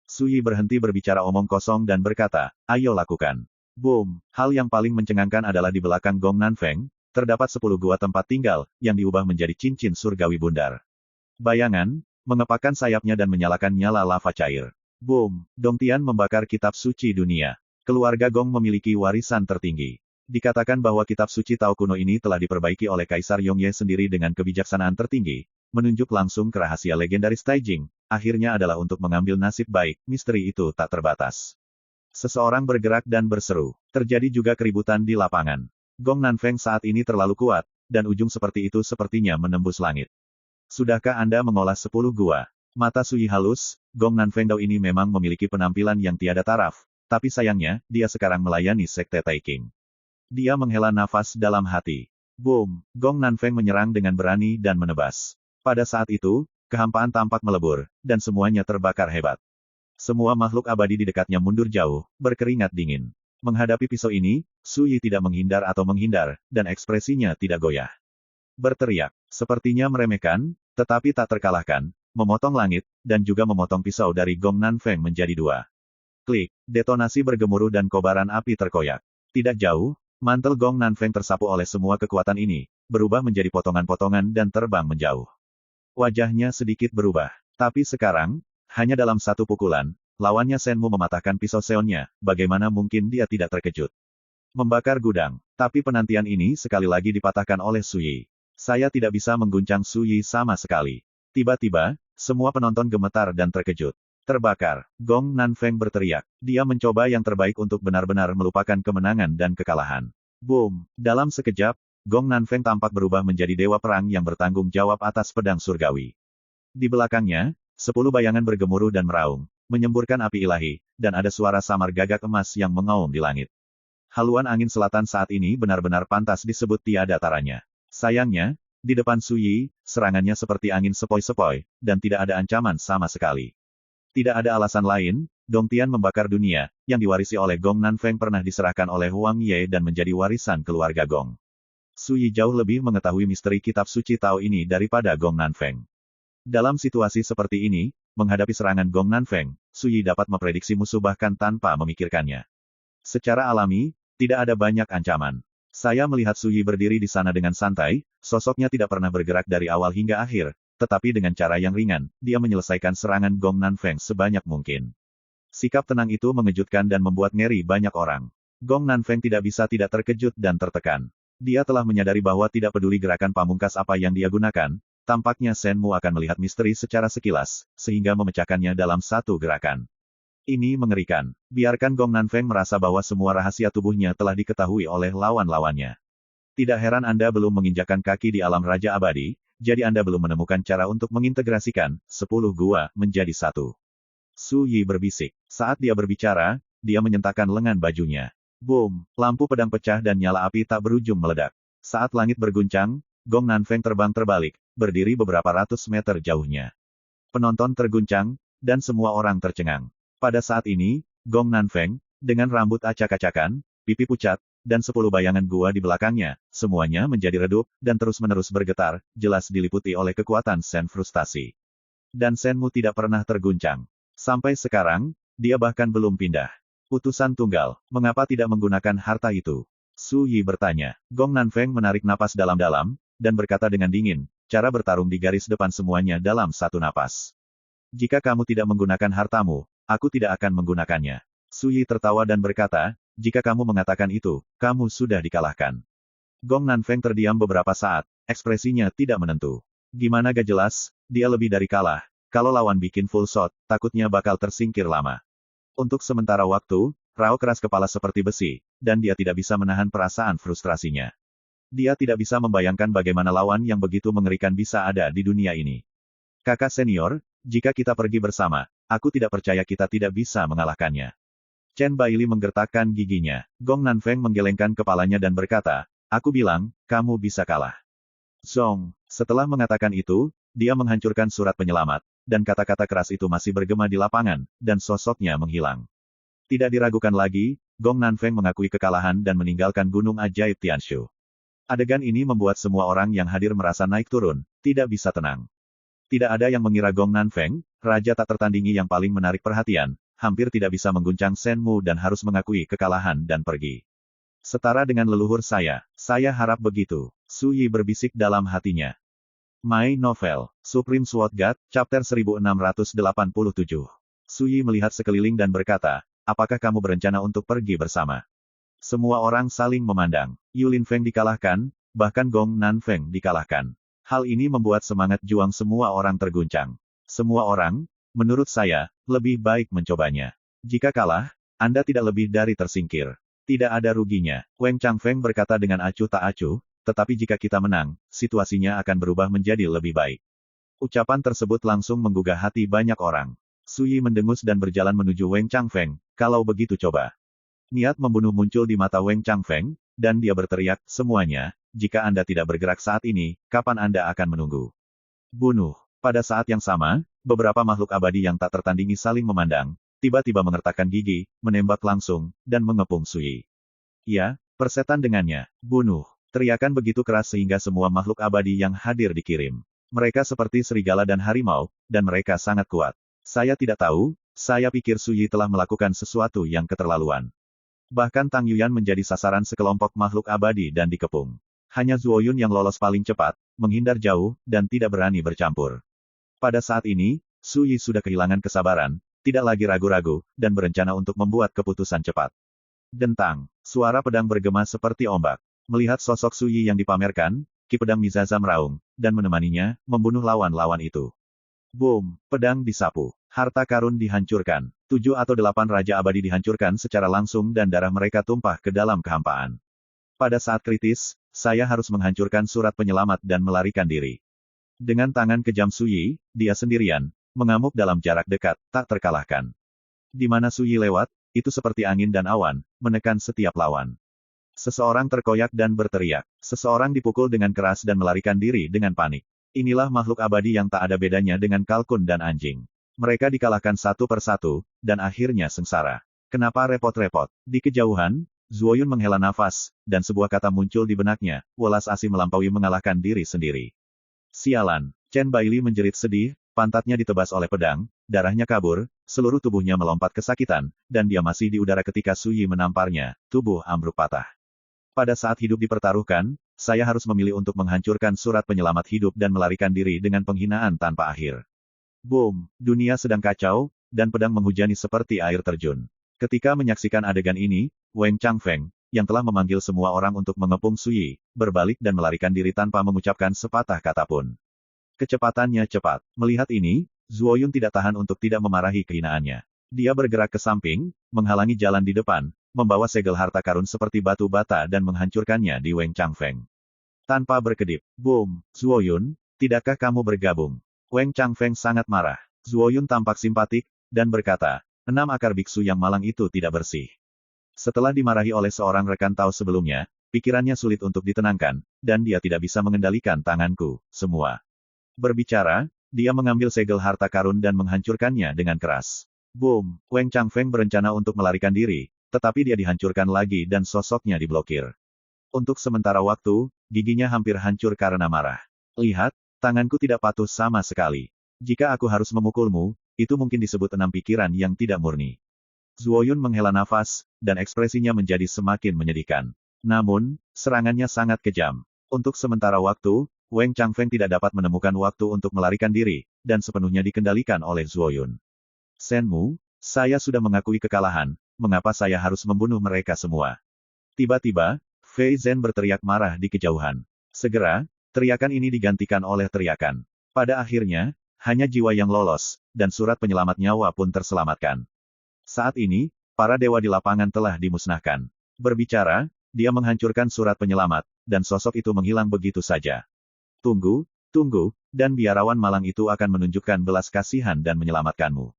S1: Su Yi berhenti berbicara omong kosong dan berkata, ayo lakukan. Boom, hal yang paling mencengangkan adalah di belakang Gong Nanfeng, terdapat 10 gua tempat tinggal, yang diubah menjadi cincin surgawi bundar. Bayangan, mengepakkan sayapnya dan menyalakan nyala lava cair. Boom, Dongtian membakar kitab suci dunia. Keluarga Gong memiliki warisan tertinggi. Dikatakan bahwa kitab suci Tao kuno ini telah diperbaiki oleh Kaisar Yongye sendiri dengan kebijaksanaan tertinggi, menunjuk langsung ke rahasia legendaris Taijing, akhirnya adalah untuk mengambil nasib baik, misteri itu tak terbatas. Seseorang bergerak dan berseru. Terjadi juga keributan di lapangan. Gong Nanfeng saat ini terlalu kuat, dan ujung seperti itu sepertinya menembus langit. Sudahkah Anda mengolah 10 gua? Mata Su Yi halus, Gong Nanfeng Dao ini memang memiliki penampilan yang tiada taraf, tapi sayangnya, dia sekarang melayani Sekte Taiking. Dia menghela nafas dalam hati. Boom! Gong Nanfeng menyerang dengan berani dan menebas. Pada saat itu, kehampaan tampak melebur, dan semuanya terbakar hebat. Semua makhluk abadi di dekatnya mundur jauh, berkeringat dingin. Menghadapi pisau ini, Su Yi tidak menghindar atau menghindar, dan ekspresinya tidak goyah. Berteriak, sepertinya meremehkan, tetapi tak terkalahkan, memotong langit, dan juga memotong pisau dari Gong Nanfeng menjadi 2. Klik, detonasi bergemuruh dan kobaran api terkoyak. Tidak jauh, mantel Gong Nanfeng tersapu oleh semua kekuatan ini, berubah menjadi potongan-potongan dan terbang menjauh. Wajahnya sedikit berubah. Tapi sekarang, hanya dalam satu pukulan, lawannya Shenmu mematahkan pisau seonnya, bagaimana mungkin dia tidak terkejut. Membakar gudang. Tapi penantian ini sekali lagi dipatahkan oleh Su Yi. Saya tidak bisa mengguncang Su Yi sama sekali. Tiba-tiba, semua penonton gemetar dan terkejut. Terbakar. Gong Nanfeng berteriak. Dia mencoba yang terbaik untuk benar-benar melupakan kemenangan dan kekalahan. Boom! Dalam sekejap, Gong Nanfeng tampak berubah menjadi dewa perang yang bertanggung jawab atas pedang surgawi. Di belakangnya, 10 bayangan bergemuruh dan meraung, menyemburkan api ilahi, dan ada suara samar gagak emas yang mengaum di langit. Haluan angin selatan saat ini benar-benar pantas disebut tiada taranya. Sayangnya, di depan Su Yi, serangannya seperti angin sepoi-sepoi, dan tidak ada ancaman sama sekali. Tidak ada alasan lain, Dongtian membakar dunia, yang diwarisi oleh Gong Nanfeng pernah diserahkan oleh Huang Ye dan menjadi warisan keluarga Gong. Su Yi jauh lebih mengetahui misteri kitab suci Tao ini daripada Gong Nanfeng. Dalam situasi seperti ini, menghadapi serangan Gong Nanfeng, Su Yi dapat memprediksi musuh bahkan tanpa memikirkannya. Secara alami, tidak ada banyak ancaman. Saya melihat Su Yi berdiri di sana dengan santai, sosoknya tidak pernah bergerak dari awal hingga akhir, tetapi dengan cara yang ringan, dia menyelesaikan serangan Gong Nanfeng sebanyak mungkin. Sikap tenang itu mengejutkan dan membuat ngeri banyak orang. Gong Nanfeng tidak bisa tidak terkejut dan tertekan. Dia telah menyadari bahwa tidak peduli gerakan pamungkas apa yang dia gunakan, tampaknya Shenmu akan melihat misteri secara sekilas, sehingga memecahkannya dalam satu gerakan. Ini mengerikan. Biarkan Gong Nanfeng merasa bahwa semua rahasia tubuhnya telah diketahui oleh lawan-lawannya. Tidak heran Anda belum menginjakkan kaki di alam Raja Abadi, jadi Anda belum menemukan cara untuk mengintegrasikan 10 gua menjadi satu. Su Yi berbisik. Saat dia berbicara, dia menyentakkan lengan bajunya. Boom! Lampu pedang pecah dan nyala api tak berujung meledak. Saat langit berguncang, Gong Nanfeng terbang terbalik, berdiri beberapa ratus meter jauhnya. Penonton terguncang, dan semua orang tercengang. Pada saat ini, Gong Nanfeng, dengan rambut acak-acakan, pipi pucat, dan 10 bayangan gua di belakangnya, semuanya menjadi redup, dan terus-menerus bergetar, jelas diliputi oleh kekuatan Shen frustasi. Dan Shenmu tidak pernah terguncang. Sampai sekarang, dia bahkan belum pindah. Utusan tunggal, mengapa tidak menggunakan harta itu? Su Yi bertanya. Gong Nanfeng menarik napas dalam-dalam, dan berkata dengan dingin, cara bertarung di garis depan semuanya dalam satu napas. Jika kamu tidak menggunakan hartamu, aku tidak akan menggunakannya. Su Yi tertawa dan berkata, jika kamu mengatakan itu, kamu sudah dikalahkan. Gong Nanfeng terdiam beberapa saat, ekspresinya tidak menentu. Gimana gak jelas, dia lebih dari kalah. Kalau lawan bikin full shot, takutnya bakal tersingkir lama. Untuk sementara waktu, Rao keras kepala seperti besi, dan dia tidak bisa menahan perasaan frustrasinya. Dia tidak bisa membayangkan bagaimana lawan yang begitu mengerikan bisa ada di dunia ini. Kakak senior, jika kita pergi bersama, aku tidak percaya kita tidak bisa mengalahkannya. Chen Baili menggertakkan giginya. Gong Nanfeng menggelengkan kepalanya dan berkata, aku bilang, kamu bisa kalah. Zong. Setelah mengatakan itu, dia menghancurkan surat penyelamat, dan kata-kata keras itu masih bergema di lapangan, dan sosoknya menghilang. Tidak diragukan lagi, Gong Nanfeng mengakui kekalahan dan meninggalkan gunung ajaib Tianshu. Adegan ini membuat semua orang yang hadir merasa naik turun, tidak bisa tenang. Tidak ada yang mengira Gong Nanfeng, raja tak tertandingi yang paling menarik perhatian, hampir tidak bisa mengguncang Shenmu dan harus mengakui kekalahan dan pergi. Setara dengan leluhur saya harap begitu. Su Yi berbisik dalam hatinya. My Novel, Supreme Sword God, Chapter 1687. Su Yi melihat sekeliling dan berkata, apakah kamu berencana untuk pergi bersama? Semua orang saling memandang. Yulin Feng dikalahkan, bahkan Gong Nanfeng dikalahkan. Hal ini membuat semangat juang semua orang terguncang. Semua orang, menurut saya, lebih baik mencobanya. Jika kalah, Anda tidak lebih dari tersingkir. Tidak ada ruginya. Weng Changfeng berkata dengan acuh tak acuh, tetapi jika kita menang, situasinya akan berubah menjadi lebih baik. Ucapan tersebut langsung menggugah hati banyak orang. Su Yi mendengus dan berjalan menuju Weng Changfeng, kalau begitu coba. Niat membunuh muncul di mata Weng Changfeng, dan dia berteriak, semuanya, jika Anda tidak bergerak saat ini, kapan Anda akan menunggu? Bunuh. Pada saat yang sama, beberapa makhluk abadi yang tak tertandingi saling memandang, tiba-tiba mengertakkan gigi, menembak langsung, dan mengepung Su Yi. Ya, persetan dengannya. Bunuh. Teriakan begitu keras sehingga semua makhluk abadi yang hadir dikirim. Mereka seperti serigala dan harimau, dan mereka sangat kuat. Saya tidak tahu, saya pikir Su Yi telah melakukan sesuatu yang keterlaluan. Bahkan Tang Yuyan menjadi sasaran sekelompok makhluk abadi dan dikepung. Hanya Zuo Yun yang lolos paling cepat, menghindar jauh, dan tidak berani bercampur. Pada saat ini, Su Yi sudah kehilangan kesabaran, tidak lagi ragu-ragu, dan berencana untuk membuat keputusan cepat. Dentang, suara pedang bergema seperti ombak. Melihat sosok Su Yi yang dipamerkan, Ki Pedang Mizaza meraung, dan menemaninya, membunuh lawan-lawan itu. Boom, pedang disapu. Harta karun dihancurkan. 7 atau 8 raja abadi dihancurkan secara langsung dan darah mereka tumpah ke dalam kehampaan. Pada saat kritis, saya harus menghancurkan surat penyelamat dan melarikan diri. Dengan tangan kejam Su Yi, dia sendirian, mengamuk dalam jarak dekat, tak terkalahkan. Di mana Su Yi lewat, itu seperti angin dan awan, menekan setiap lawan. Seseorang terkoyak dan berteriak. Seseorang dipukul dengan keras dan melarikan diri dengan panik. Inilah makhluk abadi yang tak ada bedanya dengan kalkun dan anjing. Mereka dikalahkan satu persatu, dan akhirnya sengsara. Kenapa repot-repot? Di kejauhan, Zuo Yun menghela nafas, dan sebuah kata muncul di benaknya, welas asih melampaui mengalahkan diri sendiri. Sialan, Chen Baili menjerit sedih, pantatnya ditebas oleh pedang, darahnya kabur, seluruh tubuhnya melompat kesakitan, dan dia masih di udara ketika Su Yi menamparnya, tubuh ambruk patah. Pada saat hidup dipertaruhkan, saya harus memilih untuk menghancurkan surat penyelamat hidup dan melarikan diri dengan penghinaan tanpa akhir. Boom, dunia sedang kacau, dan pedang menghujani seperti air terjun. Ketika menyaksikan adegan ini, Wang Changfeng, yang telah memanggil semua orang untuk mengepung Su Yi, berbalik dan melarikan diri tanpa mengucapkan sepatah kata pun. Kecepatannya cepat. Melihat ini, Zuo Yun tidak tahan untuk tidak memarahi kehinaannya. Dia bergerak ke samping, menghalangi jalan di depan, membawa segel harta karun seperti batu bata dan menghancurkannya di Wang Changfeng. Tanpa berkedip, boom, Zuo Yun, tidakkah kamu bergabung? Wang Changfeng sangat marah. Zuo Yun tampak simpatik, dan berkata, 6 akar biksu yang malang itu tidak bersih. Setelah dimarahi oleh seorang rekan Tao sebelumnya, pikirannya sulit untuk ditenangkan, dan dia tidak bisa mengendalikan tanganku, semua. Berbicara, dia mengambil segel harta karun dan menghancurkannya dengan keras. Boom, Wang Changfeng berencana untuk melarikan diri, tetapi dia dihancurkan lagi dan sosoknya diblokir. Untuk sementara waktu, giginya hampir hancur karena marah. Lihat, tanganku tidak patuh sama sekali. Jika aku harus memukulmu, itu mungkin disebut 6 pikiran yang tidak murni. Zuo Yun menghela nafas, dan ekspresinya menjadi semakin menyedihkan. Namun, serangannya sangat kejam. Untuk sementara waktu, Wang Changfeng tidak dapat menemukan waktu untuk melarikan diri, dan sepenuhnya dikendalikan oleh Zuo Yun. Senmu, saya sudah mengakui kekalahan, mengapa saya harus membunuh mereka semua? Tiba-tiba, Fei Zhen berteriak marah di kejauhan. Segera, teriakan ini digantikan oleh teriakan. Pada akhirnya, hanya jiwa yang lolos, dan surat penyelamat nyawa pun terselamatkan. Saat ini, para dewa di lapangan telah dimusnahkan. Berbicara, dia menghancurkan surat penyelamat, dan sosok itu menghilang begitu saja. Tunggu, tunggu, dan biarawan malang itu akan menunjukkan belas kasihan dan menyelamatkanmu.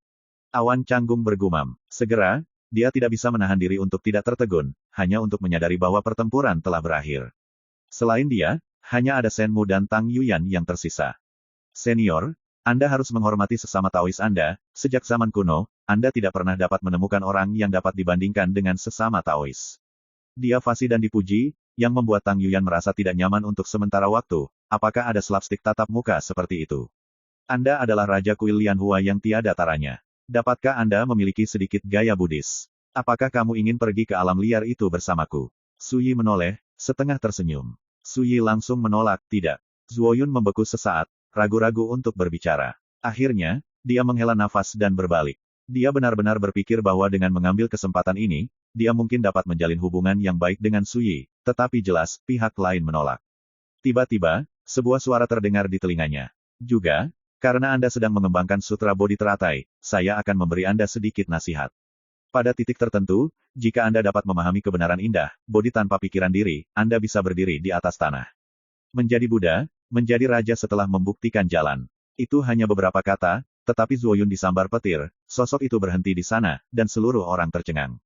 S1: Awan Canggung bergumam. Segera, dia tidak bisa menahan diri untuk tidak tertegun, hanya untuk menyadari bahwa pertempuran telah berakhir. Selain dia, hanya ada Senmu dan Tang Yuyan yang tersisa. Senior, Anda harus menghormati sesama Taois Anda, sejak zaman kuno, Anda tidak pernah dapat menemukan orang yang dapat dibandingkan dengan sesama Taois. Dia fasih dan dipuji, yang membuat Tang Yuyan merasa tidak nyaman untuk sementara waktu. Apakah ada slapstick tatap muka seperti itu? Anda adalah Raja Kuil Lianhua yang tiada taranya. Dapatkah Anda memiliki sedikit gaya Buddhis? Apakah kamu ingin pergi ke alam liar itu bersamaku? Su Yi menoleh, setengah tersenyum. Su Yi langsung menolak, tidak. Zuo Yun membeku sesaat, ragu-ragu untuk berbicara. Akhirnya, dia menghela nafas dan berbalik. Dia benar-benar berpikir bahwa dengan mengambil kesempatan ini, dia mungkin dapat menjalin hubungan yang baik dengan Su Yi, tetapi jelas, pihak lain menolak. Tiba-tiba, sebuah suara terdengar di telinganya. Juga, karena Anda sedang mengembangkan sutra bodi teratai, saya akan memberi Anda sedikit nasihat. Pada titik tertentu, jika Anda dapat memahami kebenaran indah, bodi tanpa pikiran diri, Anda bisa berdiri di atas tanah. Menjadi Buddha, menjadi raja setelah membuktikan jalan. Itu hanya beberapa kata, tetapi Zuo Yun disambar petir, sosok itu berhenti di sana, dan seluruh orang tercengang.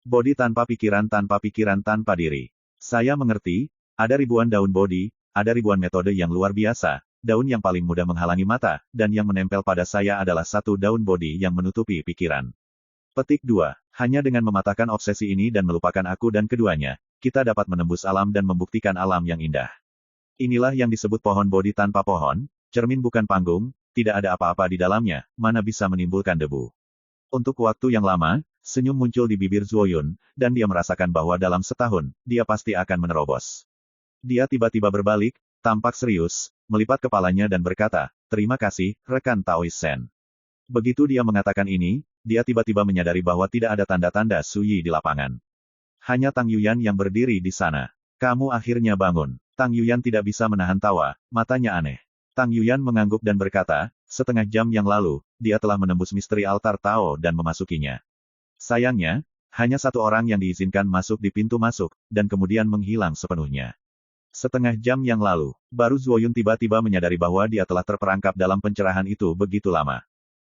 S1: Bodi tanpa pikiran tanpa diri. Saya mengerti, ada ribuan daun bodi, ada ribuan metode yang luar biasa, daun yang paling mudah menghalangi mata, dan yang menempel pada saya adalah satu daun bodi yang menutupi pikiran. Petik 2. Hanya dengan mematahkan obsesi ini dan melupakan aku dan keduanya, kita dapat menembus alam dan membuktikan alam yang indah. Inilah yang disebut pohon bodi tanpa pohon, cermin bukan panggung, tidak ada apa-apa di dalamnya, mana bisa menimbulkan debu. Untuk waktu yang lama, senyum muncul di bibir Zuoyun, dan dia merasakan bahwa dalam setahun, dia pasti akan menerobos. Dia tiba-tiba berbalik, tampak serius, melipat kepalanya dan berkata, "Terima kasih, rekan Taois Sen." Begitu dia mengatakan ini, dia tiba-tiba menyadari bahwa tidak ada tanda-tanda Su Yi di lapangan. Hanya Tang Yuyan yang berdiri di sana. "Kamu akhirnya bangun." Tang Yuyan tidak bisa menahan tawa, matanya aneh. Tang Yuyan mengangguk dan berkata, "Setengah jam yang lalu, dia telah menembus misteri altar Tao dan memasukinya. Sayangnya, hanya satu orang yang diizinkan masuk di pintu masuk, dan kemudian menghilang sepenuhnya." Setengah jam yang lalu, baru Zuoyun tiba-tiba menyadari bahwa dia telah terperangkap dalam pencerahan itu begitu lama.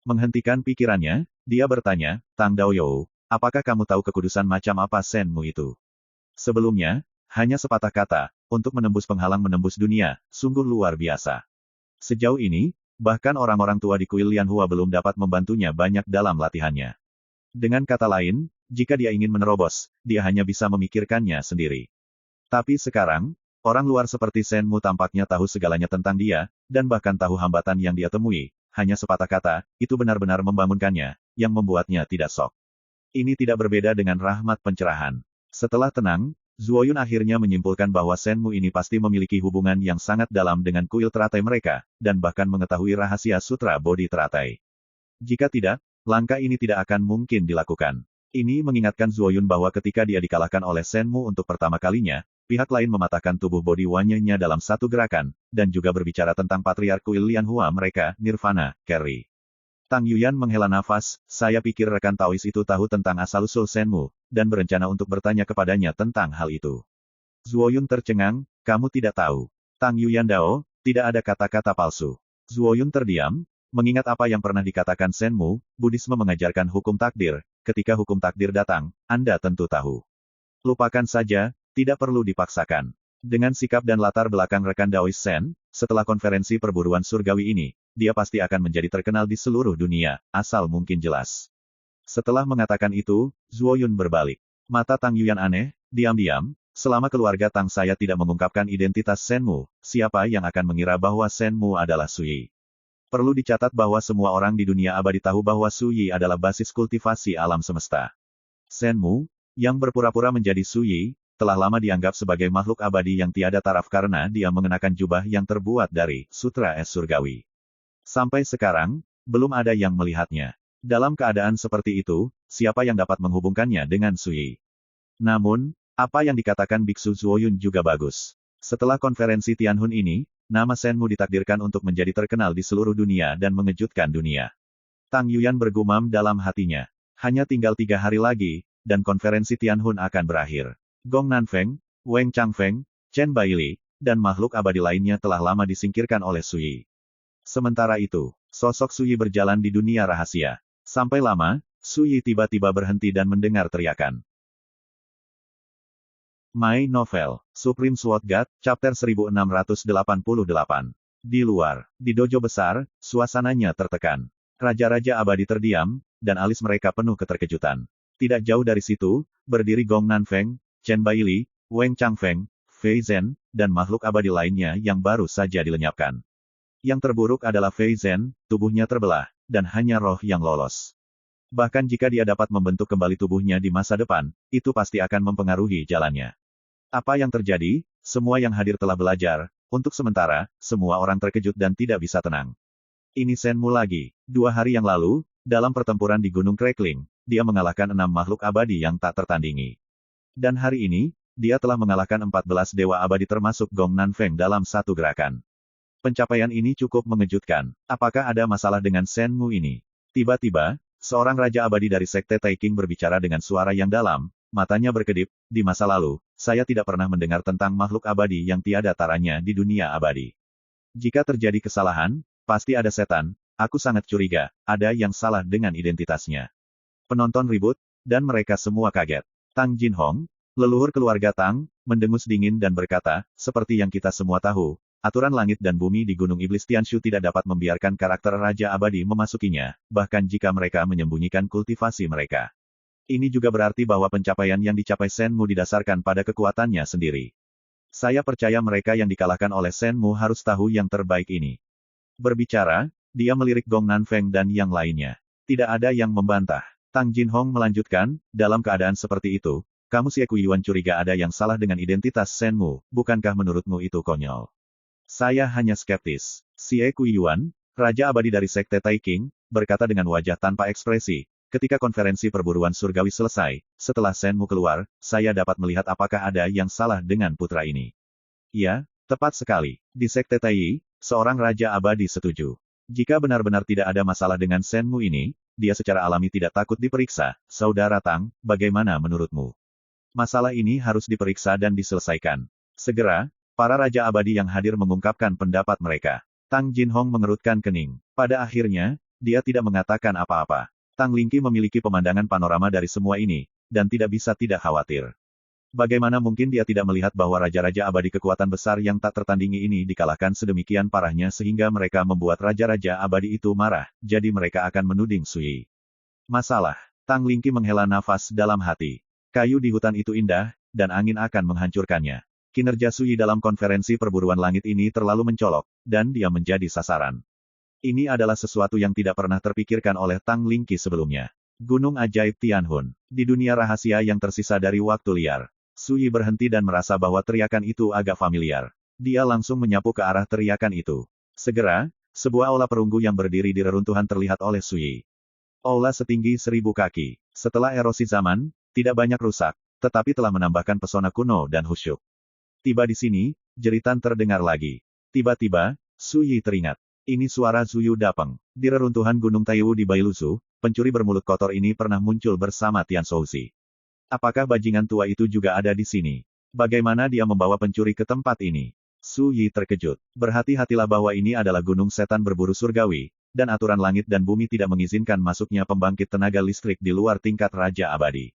S1: Menghentikan pikirannya, dia bertanya, "Tang Daoyou, apakah kamu tahu kekudusan macam apa Senmu itu?" Sebelumnya, hanya sepatah kata, untuk menembus penghalang menembus dunia, sungguh luar biasa. Sejauh ini, bahkan orang-orang tua di kuil Lianhua belum dapat membantunya banyak dalam latihannya. Dengan kata lain, jika dia ingin menerobos, dia hanya bisa memikirkannya sendiri. Tapi sekarang, orang luar seperti Senmu tampaknya tahu segalanya tentang dia, dan bahkan tahu hambatan yang dia temui. Hanya sepatah kata, itu benar-benar membangunkannya, yang membuatnya tidak shock. Ini tidak berbeda dengan rahmat pencerahan. Setelah tenang, Zuoyun akhirnya menyimpulkan bahwa Senmu ini pasti memiliki hubungan yang sangat dalam dengan kuil teratai mereka, dan bahkan mengetahui rahasia sutra Bodhi teratai. Jika tidak, langkah ini tidak akan mungkin dilakukan. Ini mengingatkan Zuoyun bahwa ketika dia dikalahkan oleh Senmu untuk pertama kalinya, pihak lain mematahkan tubuh Bodhi Wanyenya dalam satu gerakan, dan juga berbicara tentang patriark kuil Lianhua mereka, Nirvana, Carry. Tang Yuyan menghela nafas, "Saya pikir rekan Taois itu tahu tentang asal-usul Senmu, dan berencana untuk bertanya kepadanya tentang hal itu." Zuoyun tercengang, "Kamu tidak tahu." Tang Yuyan Dao, tidak ada kata-kata palsu. Zuoyun terdiam, mengingat apa yang pernah dikatakan Senmu, Buddhisme mengajarkan hukum takdir, ketika hukum takdir datang, Anda tentu tahu. Lupakan saja, tidak perlu dipaksakan. Dengan sikap dan latar belakang rekan Daois Sen, setelah konferensi perburuan surgawi ini, dia pasti akan menjadi terkenal di seluruh dunia, asal mungkin jelas. Setelah mengatakan itu, Zuoyun berbalik. Mata Tang Yuyan aneh, diam-diam, selama keluarga Tang saya tidak mengungkapkan identitas Senmu, siapa yang akan mengira bahwa Senmu adalah Su Yi? Perlu dicatat bahwa semua orang di dunia abadi tahu bahwa Su Yi adalah basis kultivasi alam semesta. Senmu, yang berpura-pura menjadi Su Yi, telah lama dianggap sebagai makhluk abadi yang tiada taraf karena dia mengenakan jubah yang terbuat dari sutra es surgawi. Sampai sekarang, belum ada yang melihatnya. Dalam keadaan seperti itu, siapa yang dapat menghubungkannya dengan Su Yi? Namun, apa yang dikatakan Biksu Zuoyun juga bagus. Setelah konferensi Tianhun ini, nama Senmu ditakdirkan untuk menjadi terkenal di seluruh dunia dan mengejutkan dunia. Tang Yuyan bergumam dalam hatinya. Hanya tinggal 3 hari lagi, dan konferensi Tianhun akan berakhir. Gong Nanfeng, Wang Changfeng, Chen Baili, dan makhluk abadi lainnya telah lama disingkirkan oleh Su Yi. Sementara itu, sosok Su Yi berjalan di dunia rahasia. Sampai lama, Su Yi tiba-tiba berhenti dan mendengar teriakan. My Novel, Supreme Sword God, Chapter 1688. Di luar, di dojo besar, suasananya tertekan. Raja-raja abadi terdiam, dan alis mereka penuh keterkejutan. Tidak jauh dari situ, berdiri Gong Nanfeng, Chen Baili, Wang Changfeng, Fei Zhen, dan makhluk abadi lainnya yang baru saja dilenyapkan. Yang terburuk adalah Fei Zhen, tubuhnya terbelah, dan hanya roh yang lolos. Bahkan jika dia dapat membentuk kembali tubuhnya di masa depan, itu pasti akan mempengaruhi jalannya. Apa yang terjadi? Semua yang hadir telah belajar. Untuk sementara, semua orang terkejut dan tidak bisa tenang. Ini Senmu lagi. 2 hari yang lalu, dalam pertempuran di Gunung Crackling, dia mengalahkan 6 makhluk abadi yang tak tertandingi. Dan hari ini, dia telah mengalahkan 14 dewa abadi termasuk Gong Nanfeng dalam satu gerakan. Pencapaian ini cukup mengejutkan. Apakah ada masalah dengan Senmu ini? Tiba-tiba, seorang raja abadi dari Sekte Taiking berbicara dengan suara yang dalam, matanya berkedip. Di masa lalu, saya tidak pernah mendengar tentang makhluk abadi yang tiada taranya di dunia abadi. Jika terjadi kesalahan, pasti ada setan. Aku sangat curiga, ada yang salah dengan identitasnya. Penonton ribut, dan mereka semua kaget. Tang Jinhong, leluhur keluarga Tang, mendengus dingin dan berkata, seperti yang kita semua tahu, aturan langit dan bumi di Gunung Iblis Tianshu tidak dapat membiarkan karakter Raja Abadi memasukinya, bahkan jika mereka menyembunyikan kultivasi mereka. Ini juga berarti bahwa pencapaian yang dicapai Senmu didasarkan pada kekuatannya sendiri. Saya percaya mereka yang dikalahkan oleh Senmu harus tahu yang terbaik ini. Berbicara, dia melirik Gong Nanfeng dan yang lainnya. Tidak ada yang membantah. Tang Jinhong melanjutkan, dalam keadaan seperti itu, kamu Xie Kuiyuan curiga ada yang salah dengan identitas Senmu, bukankah menurutmu itu konyol? Saya hanya skeptis. Xie Kuiyuan, Raja Abadi dari Sekte Taiking, berkata dengan wajah tanpa ekspresi, ketika konferensi perburuan surgawi selesai, setelah Senmu keluar, saya dapat melihat apakah ada yang salah dengan putra ini. Ya, tepat sekali. Di Sekte Tai, seorang Raja Abadi setuju. Jika benar-benar tidak ada masalah dengan Senmu ini, dia secara alami tidak takut diperiksa. Saudara Tang, bagaimana menurutmu? Masalah ini harus diperiksa dan diselesaikan. Segera, para Raja Abadi yang hadir mengungkapkan pendapat mereka. Tang Jinhong mengerutkan kening. Pada akhirnya, dia tidak mengatakan apa-apa. Tang Lingqi memiliki pemandangan panorama dari semua ini, dan tidak bisa tidak khawatir. Bagaimana mungkin dia tidak melihat bahwa Raja-Raja Abadi kekuatan besar yang tak tertandingi ini dikalahkan sedemikian parahnya sehingga mereka membuat Raja-Raja Abadi itu marah, jadi mereka akan menuding Sui. Masalah. Tang Lingqi menghela nafas dalam hati. Kayu di hutan itu indah, dan angin akan menghancurkannya. Kinerja Sui dalam konferensi perburuan langit ini terlalu mencolok, dan dia menjadi sasaran. Ini adalah sesuatu yang tidak pernah terpikirkan oleh Tang Lingqi sebelumnya. Gunung Ajaib Tianhun. Di dunia rahasia yang tersisa dari waktu liar. Sui berhenti dan merasa bahwa teriakan itu agak familiar. Dia langsung menyapu ke arah teriakan itu. Segera, sebuah aula perunggu yang berdiri di reruntuhan terlihat oleh Sui. Aula setinggi 1000 kaki. Setelah erosi zaman, tidak banyak rusak, tetapi telah menambahkan pesona kuno dan khusyuk. Tiba di sini, jeritan terdengar lagi. Tiba-tiba, Sui teringat. Ini suara Zuyu Dapeng. Di reruntuhan Gunung Taiwu di Bailuzu, pencuri bermulut kotor ini pernah muncul bersama Tian Shouzi. Apakah bajingan tua itu juga ada di sini? Bagaimana dia membawa pencuri ke tempat ini? Su Yi terkejut. Berhati-hatilah bahwa ini adalah gunung setan berburu surgawi, dan aturan langit dan bumi tidak mengizinkan masuknya pembangkit tenaga listrik di luar tingkat Raja Abadi.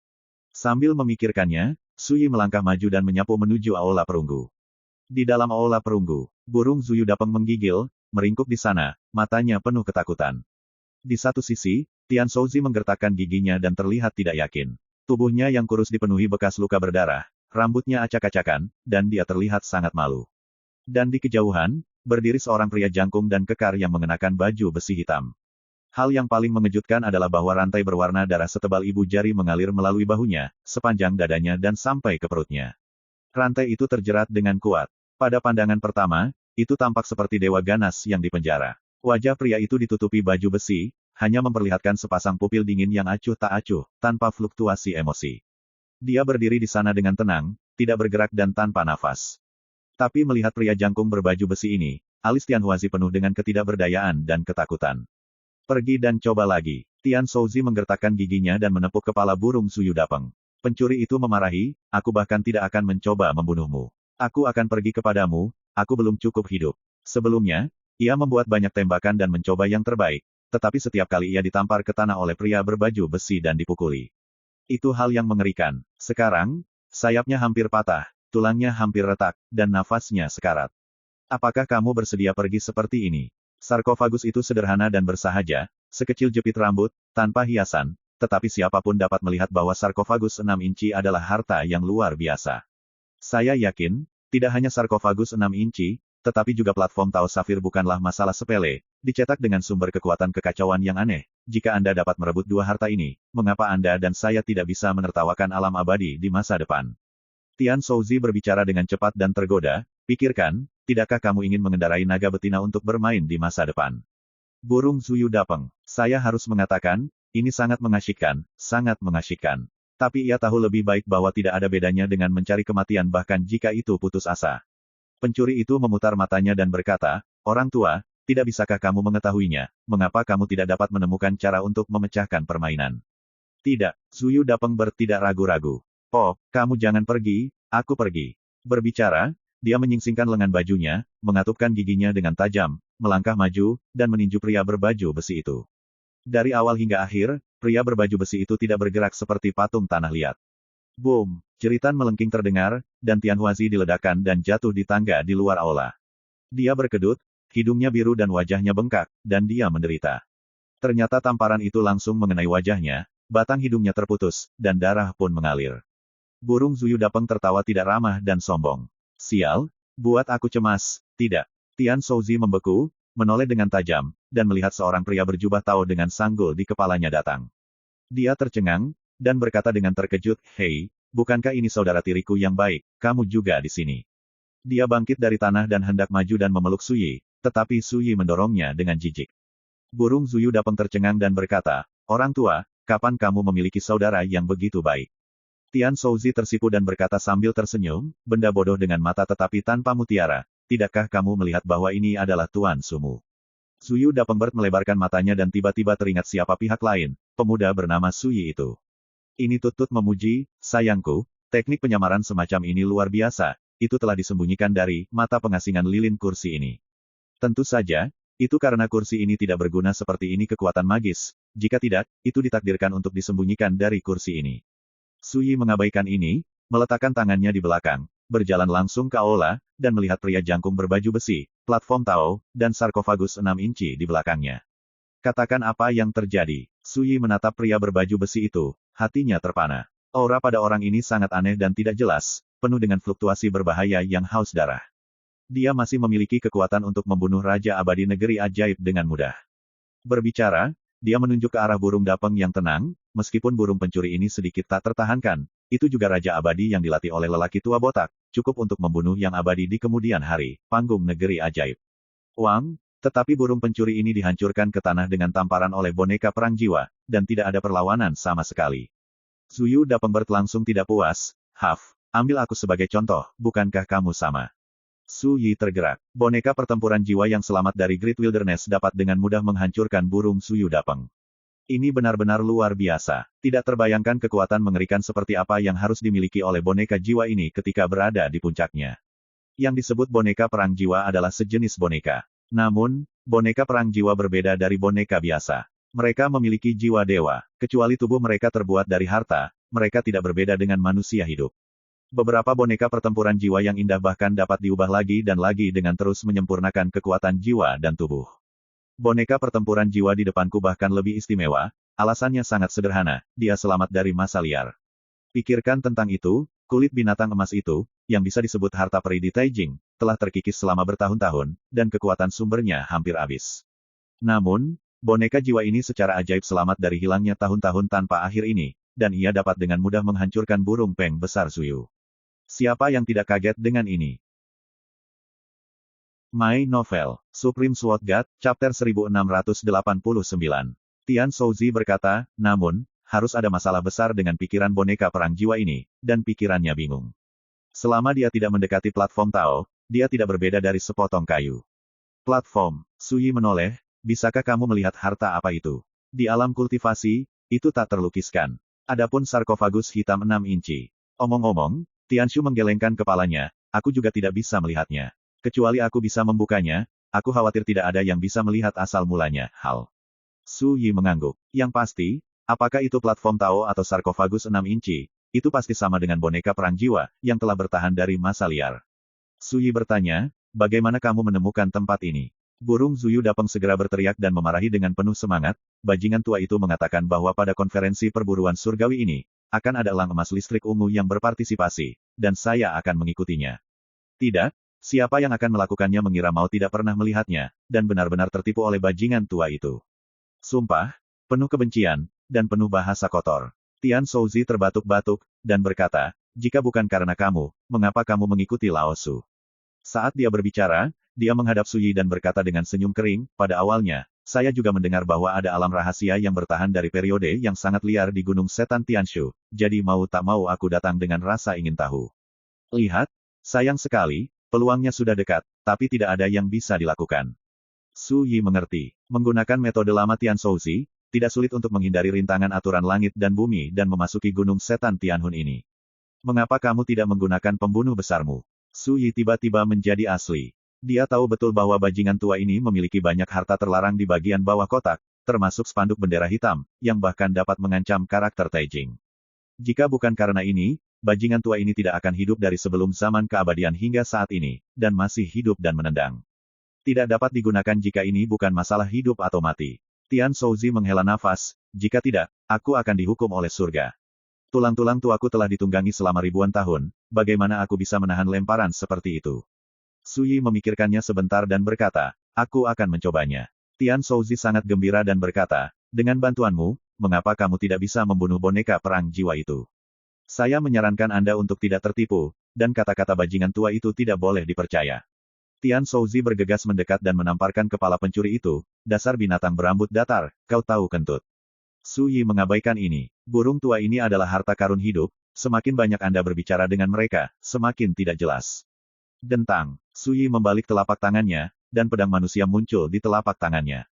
S1: Sambil memikirkannya, Su Yi melangkah maju dan menyapu menuju aula perunggu. Di dalam aula perunggu, burung Zuyu Dapeng menggigil, meringkuk di sana, matanya penuh ketakutan. Di satu sisi, Tian Shouzi menggertakkan giginya dan terlihat tidak yakin. Tubuhnya yang kurus dipenuhi bekas luka berdarah, rambutnya acak-acakan, dan dia terlihat sangat malu. Dan di kejauhan, berdiri seorang pria jangkung dan kekar yang mengenakan baju besi hitam. Hal yang paling mengejutkan adalah bahwa rantai berwarna darah setebal ibu jari mengalir melalui bahunya, sepanjang dadanya dan sampai ke perutnya. Rantai itu terjerat dengan kuat. Pada pandangan pertama, itu tampak seperti dewa ganas yang dipenjara. Wajah pria itu ditutupi baju besi, hanya memperlihatkan sepasang pupil dingin yang acuh tak acuh, tanpa fluktuasi emosi. Dia berdiri di sana dengan tenang, tidak bergerak dan tanpa nafas. Tapi melihat pria jangkung berbaju besi ini, alis Tian Huazi penuh dengan ketidakberdayaan dan ketakutan. Pergi dan coba lagi. Tian Shouzi menggertakkan giginya dan menepuk kepala burung Zuyu Dapeng. Pencuri itu memarahi, aku bahkan tidak akan mencoba membunuhmu. Aku akan pergi kepadamu, aku belum cukup hidup. Sebelumnya, ia membuat banyak tembakan dan mencoba yang terbaik. Tetapi setiap kali ia ditampar ke tanah oleh pria berbaju besi dan dipukuli. Itu hal yang mengerikan. Sekarang, sayapnya hampir patah, tulangnya hampir retak, dan nafasnya sekarat. Apakah kamu bersedia pergi seperti ini? Sarkofagus itu sederhana dan bersahaja, sekecil jepit rambut, tanpa hiasan, tetapi siapapun dapat melihat bahwa sarkofagus 6 inci adalah harta yang luar biasa. Saya yakin, tidak hanya sarkofagus 6 inci, tetapi juga platform Tao Safir bukanlah masalah sepele, dicetak dengan sumber kekuatan kekacauan yang aneh. Jika Anda dapat merebut dua harta ini, mengapa Anda dan saya tidak bisa menertawakan alam abadi di masa depan? Tian Shouzi berbicara dengan cepat dan tergoda, pikirkan, tidakkah kamu ingin mengendarai naga betina untuk bermain di masa depan? Burung Zuyu Dapeng, saya harus mengatakan, ini sangat mengasyikkan, sangat mengasyikkan. Tapi ia tahu lebih baik bahwa tidak ada bedanya dengan mencari kematian bahkan jika itu putus asa. Pencuri itu memutar matanya dan berkata, orang tua, tidak bisakah kamu mengetahuinya, mengapa kamu tidak dapat menemukan cara untuk memecahkan permainan? Tidak, Zuyu Dapeng bertidak ragu-ragu. Oh, kamu jangan pergi, aku pergi. Berbicara, dia menyingsingkan lengan bajunya, mengatupkan giginya dengan tajam, melangkah maju, dan meninju pria berbaju besi itu. Dari awal hingga akhir, pria berbaju besi itu tidak bergerak seperti patung tanah liat. Boom! Jeritan melengking terdengar, dan Tian Huazi diledakkan dan jatuh di tangga di luar aula. Dia berkedut, hidungnya biru dan wajahnya bengkak, dan dia menderita. Ternyata tamparan itu langsung mengenai wajahnya, batang hidungnya terputus, dan darah pun mengalir. Burung Zuyu Dapeng tertawa tidak ramah dan sombong. Sial, buat aku cemas, tidak. Tian Shouzi membeku, menoleh dengan tajam, dan melihat seorang pria berjubah Tao dengan sanggul di kepalanya datang. Dia tercengang, dan berkata dengan terkejut, "Hei, bukankah ini saudara tiriku yang baik, kamu juga di sini?" Dia bangkit dari tanah dan hendak maju dan memeluk Suyi, tetapi Suyi mendorongnya dengan jijik. Burung Zuyu Dapeng tercengang dan berkata, "Orang tua, kapan kamu memiliki saudara yang begitu baik?" Tian Shouzi tersipu dan berkata sambil tersenyum, "Benda bodoh dengan mata tetapi tanpa mutiara, tidakkah kamu melihat bahwa ini adalah Tuan Sumu?" Zuyu Dapengbert melebarkan matanya dan tiba-tiba teringat siapa pihak lain, pemuda bernama Suyi itu. Ini Tutut memuji, "Sayangku, teknik penyamaran semacam ini luar biasa, itu telah disembunyikan dari mata pengasingan lilin kursi ini." Tentu saja, itu karena kursi ini tidak berguna seperti ini kekuatan magis, jika tidak, itu ditakdirkan untuk disembunyikan dari kursi ini. Suyi mengabaikan ini, meletakkan tangannya di belakang, berjalan langsung ke aula, dan melihat pria jangkung berbaju besi, platform Tao, dan sarkofagus 6 inci di belakangnya. "Katakan apa yang terjadi." Suyi menatap pria berbaju besi itu, hatinya terpana. Aura pada orang ini sangat aneh dan tidak jelas, penuh dengan fluktuasi berbahaya yang haus darah. Dia masih memiliki kekuatan untuk membunuh Raja Abadi Negeri Ajaib dengan mudah. Berbicara, dia menunjuk ke arah burung Dapeng yang tenang, meskipun burung pencuri ini sedikit tak tertahankan, itu juga Raja Abadi yang dilatih oleh lelaki tua botak, cukup untuk membunuh yang abadi di kemudian hari, panggung negeri ajaib. Wang, tetapi burung pencuri ini dihancurkan ke tanah dengan tamparan oleh boneka perang jiwa, dan tidak ada perlawanan sama sekali. Zuyu Dapengbert langsung tidak puas, "Haf, ambil aku sebagai contoh, bukankah kamu sama?" Su Yi tergerak. Boneka pertempuran jiwa yang selamat dari Great Wilderness dapat dengan mudah menghancurkan burung Suyu Dapeng. Ini benar-benar luar biasa. Tidak terbayangkan kekuatan mengerikan seperti apa yang harus dimiliki oleh boneka jiwa ini ketika berada di puncaknya. Yang disebut boneka perang jiwa adalah sejenis boneka. Namun, boneka perang jiwa berbeda dari boneka biasa. Mereka memiliki jiwa dewa. Kecuali tubuh mereka terbuat dari harta, mereka tidak berbeda dengan manusia hidup. Beberapa boneka pertempuran jiwa yang indah bahkan dapat diubah lagi dan lagi dengan terus menyempurnakan kekuatan jiwa dan tubuh. Boneka pertempuran jiwa di depanku bahkan lebih istimewa, alasannya sangat sederhana, dia selamat dari masa liar. Pikirkan tentang itu, kulit binatang emas itu, yang bisa disebut harta peri di Taijing, telah terkikis selama bertahun-tahun, dan kekuatan sumbernya hampir habis. Namun, boneka jiwa ini secara ajaib selamat dari hilangnya tahun-tahun tanpa akhir ini, dan ia dapat dengan mudah menghancurkan burung peng besar Zuyu. Siapa yang tidak kaget dengan ini? My Novel, Supreme Sword God, Chapter 1689. Tian Shouzi berkata, namun, harus ada masalah besar dengan pikiran boneka perang jiwa ini, dan pikirannya bingung. Selama dia tidak mendekati platform Tao, dia tidak berbeda dari sepotong kayu. Platform, Suyi menoleh, bisakah kamu melihat harta apa itu? Di alam kultivasi, itu tak terlukiskan. Adapun sarkofagus hitam 6 inci. Omong-omong, Tianshu menggelengkan kepalanya, aku juga tidak bisa melihatnya. Kecuali aku bisa membukanya, aku khawatir tidak ada yang bisa melihat asal mulanya, Hal. Su Yi mengangguk. Yang pasti, apakah itu platform Tao atau sarkofagus 6 inci, itu pasti sama dengan boneka perang jiwa, yang telah bertahan dari masa liar. Su Yi bertanya, bagaimana kamu menemukan tempat ini? Burung Zuyu Dapeng segera berteriak dan memarahi dengan penuh semangat, bajingan tua itu mengatakan bahwa pada konferensi perburuan surgawi ini, akan ada elang emas listrik ungu yang berpartisipasi, dan saya akan mengikutinya. Tidak, siapa yang akan melakukannya mengira mau tidak pernah melihatnya, dan benar-benar tertipu oleh bajingan tua itu. Sumpah, penuh kebencian, dan penuh bahasa kotor. Tian Shouzi terbatuk-batuk, dan berkata, jika bukan karena kamu, mengapa kamu mengikuti Lao Su? Saat dia berbicara, dia menghadap Su Yi dan berkata dengan senyum kering, pada awalnya, saya juga mendengar bahwa ada alam rahasia yang bertahan dari periode yang sangat liar di Gunung Setan Tianshu, jadi mau tak mau aku datang dengan rasa ingin tahu. Lihat, sayang sekali, peluangnya sudah dekat, tapi tidak ada yang bisa dilakukan. Su Yi mengerti. Menggunakan metode lama Tian Shouzi, tidak sulit untuk menghindari rintangan aturan langit dan bumi dan memasuki Gunung Setan Tianhun ini. Mengapa kamu tidak menggunakan pembunuh besarmu? Su Yi tiba-tiba menjadi asli. Dia tahu betul bahwa bajingan tua ini memiliki banyak harta terlarang di bagian bawah kotak, termasuk spanduk bendera hitam, yang bahkan dapat mengancam karakter Taijing. Jika bukan karena ini, bajingan tua ini tidak akan hidup dari sebelum zaman keabadian hingga saat ini, dan masih hidup dan menendang. Tidak dapat digunakan jika ini bukan masalah hidup atau mati. Tian Shouzi menghela nafas, jika tidak, aku akan dihukum oleh surga. Tulang-tulang tuaku telah ditunggangi selama ribuan tahun, bagaimana aku bisa menahan lemparan seperti itu? Su Yi memikirkannya sebentar dan berkata, aku akan mencobanya. Tian Shouzi sangat gembira dan berkata, dengan bantuanmu, mengapa kamu tidak bisa membunuh boneka perang jiwa itu? Saya menyarankan Anda untuk tidak tertipu, dan kata-kata bajingan tua itu tidak boleh dipercaya. Tian Shouzi bergegas mendekat dan menamparkan kepala pencuri itu, dasar binatang berambut datar, kau tahu kentut. Su Yi mengabaikan ini. Burung tua ini adalah harta karun hidup, semakin banyak Anda berbicara dengan mereka, semakin tidak jelas. Dentang, Su Yi membalik telapak tangannya, dan pedang manusia muncul di telapak tangannya.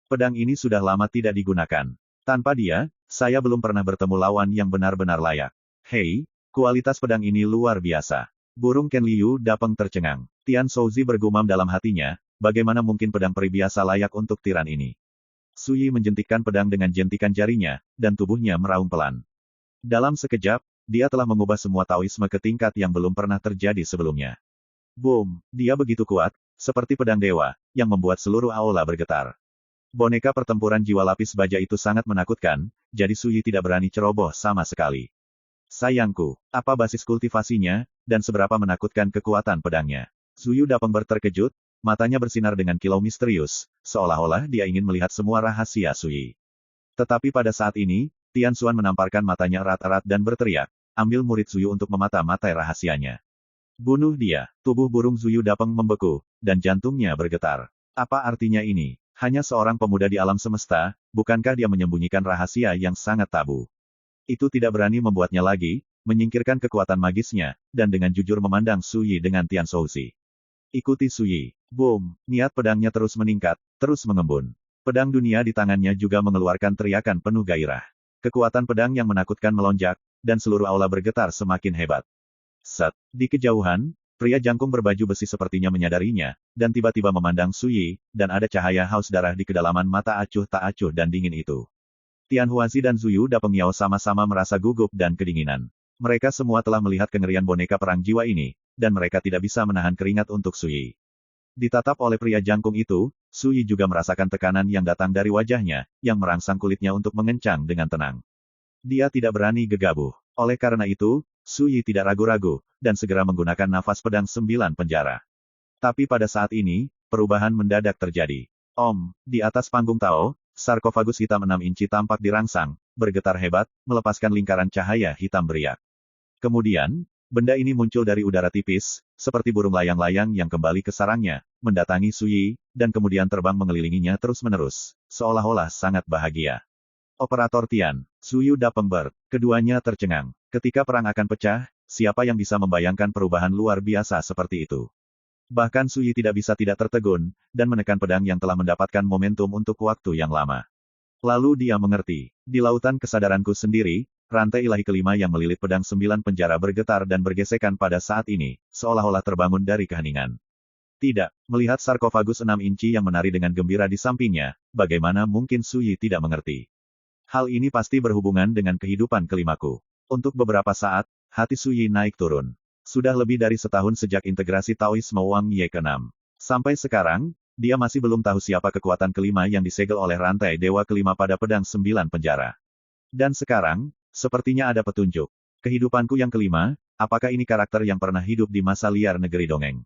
S1: Pedang ini sudah lama tidak digunakan. Tanpa dia, saya belum pernah bertemu lawan yang benar-benar layak. Hei, kualitas pedang ini luar biasa. Burung Ken Liu Dapeng tercengang. Tian Shouzi bergumam dalam hatinya, bagaimana mungkin pedang peri biasa layak untuk tiran ini. Su Yi menjentikkan pedang dengan jentikan jarinya, dan tubuhnya meraung pelan. Dalam sekejap, dia telah mengubah semua Taoisme ke tingkat yang belum pernah terjadi sebelumnya. Boom, dia begitu kuat, seperti pedang dewa, yang membuat seluruh aula bergetar. Boneka pertempuran jiwa lapis baja itu sangat menakutkan, jadi Su Yi tidak berani ceroboh sama sekali. Sayangku, apa basis kultivasinya, dan seberapa menakutkan kekuatan pedangnya? Su Yi Dapeng terkejut, matanya bersinar dengan kilau misterius, seolah-olah dia ingin melihat semua rahasia Su Yi. Tetapi pada saat ini, Tian Xuan menamparkan matanya erat-erat dan berteriak, ambil murid Su Yi untuk memata-matai rahasianya. Bunuh dia. Tubuh burung Su Yi Dapeng membeku, dan jantungnya bergetar. Apa artinya ini? Hanya seorang pemuda di alam semesta, bukankah dia menyembunyikan rahasia yang sangat tabu? Itu tidak berani membuatnya lagi, menyingkirkan kekuatan magisnya, dan dengan jujur memandang Su Yi dengan Tian Shouzi. Ikuti Su Yi. Boom, niat pedangnya terus meningkat, terus mengembun. Pedang dunia di tangannya juga mengeluarkan teriakan penuh gairah. Kekuatan pedang yang menakutkan melonjak, dan seluruh aula bergetar semakin hebat. Set, di kejauhan, pria jangkung berbaju besi sepertinya menyadarinya, dan tiba-tiba memandang Su Yi, dan ada cahaya haus darah di kedalaman mata acuh tak acuh dan dingin itu. Tian Huazi dan Su Yu Dapeng Yao sama-sama merasa gugup dan kedinginan. Mereka semua telah melihat kengerian boneka perang jiwa ini, dan mereka tidak bisa menahan keringat untuk Su Yi. Ditatap oleh pria jangkung itu, Su Yi juga merasakan tekanan yang datang dari wajahnya, yang merangsang kulitnya untuk mengencang dengan tenang. Dia tidak berani gegabah. Oleh karena itu, Su Yi tidak ragu-ragu, dan segera menggunakan nafas pedang 9 penjara. Tapi pada saat ini, perubahan mendadak terjadi. Di atas panggung Tao, sarkofagus hitam 6 inci tampak dirangsang, bergetar hebat, melepaskan lingkaran cahaya hitam beriak. Kemudian, benda ini muncul dari udara tipis, seperti burung layang-layang yang kembali ke sarangnya, mendatangi Su Yi, dan kemudian terbang mengelilinginya terus-menerus, seolah-olah sangat bahagia. Operator Tian, Su Yu Dapeng keduanya tercengang. Ketika perang akan pecah, siapa yang bisa membayangkan perubahan luar biasa seperti itu? Bahkan Su Yi tidak bisa tidak tertegun, dan menekan pedang yang telah mendapatkan momentum untuk waktu yang lama. Lalu dia mengerti. Di lautan kesadaranku sendiri, rantai ilahi kelima yang melilit pedang 9 penjara bergetar dan bergesekan pada saat ini, seolah-olah terbangun dari keheningan. Tidak, melihat sarkofagus 6 inci yang menari dengan gembira di sampingnya, bagaimana mungkin Su Yi tidak mengerti? Hal ini pasti berhubungan dengan kehidupan kelimaku. Untuk beberapa saat, hati Su Yi naik turun. Sudah lebih dari setahun sejak integrasi Taoisme Wang Ye ke-6. Sampai sekarang, dia masih belum tahu siapa kekuatan kelima yang disegel oleh rantai dewa kelima pada pedang 9 penjara. Dan sekarang, sepertinya ada petunjuk. Kehidupanku yang kelima, apakah ini karakter yang pernah hidup di masa liar negeri dongeng?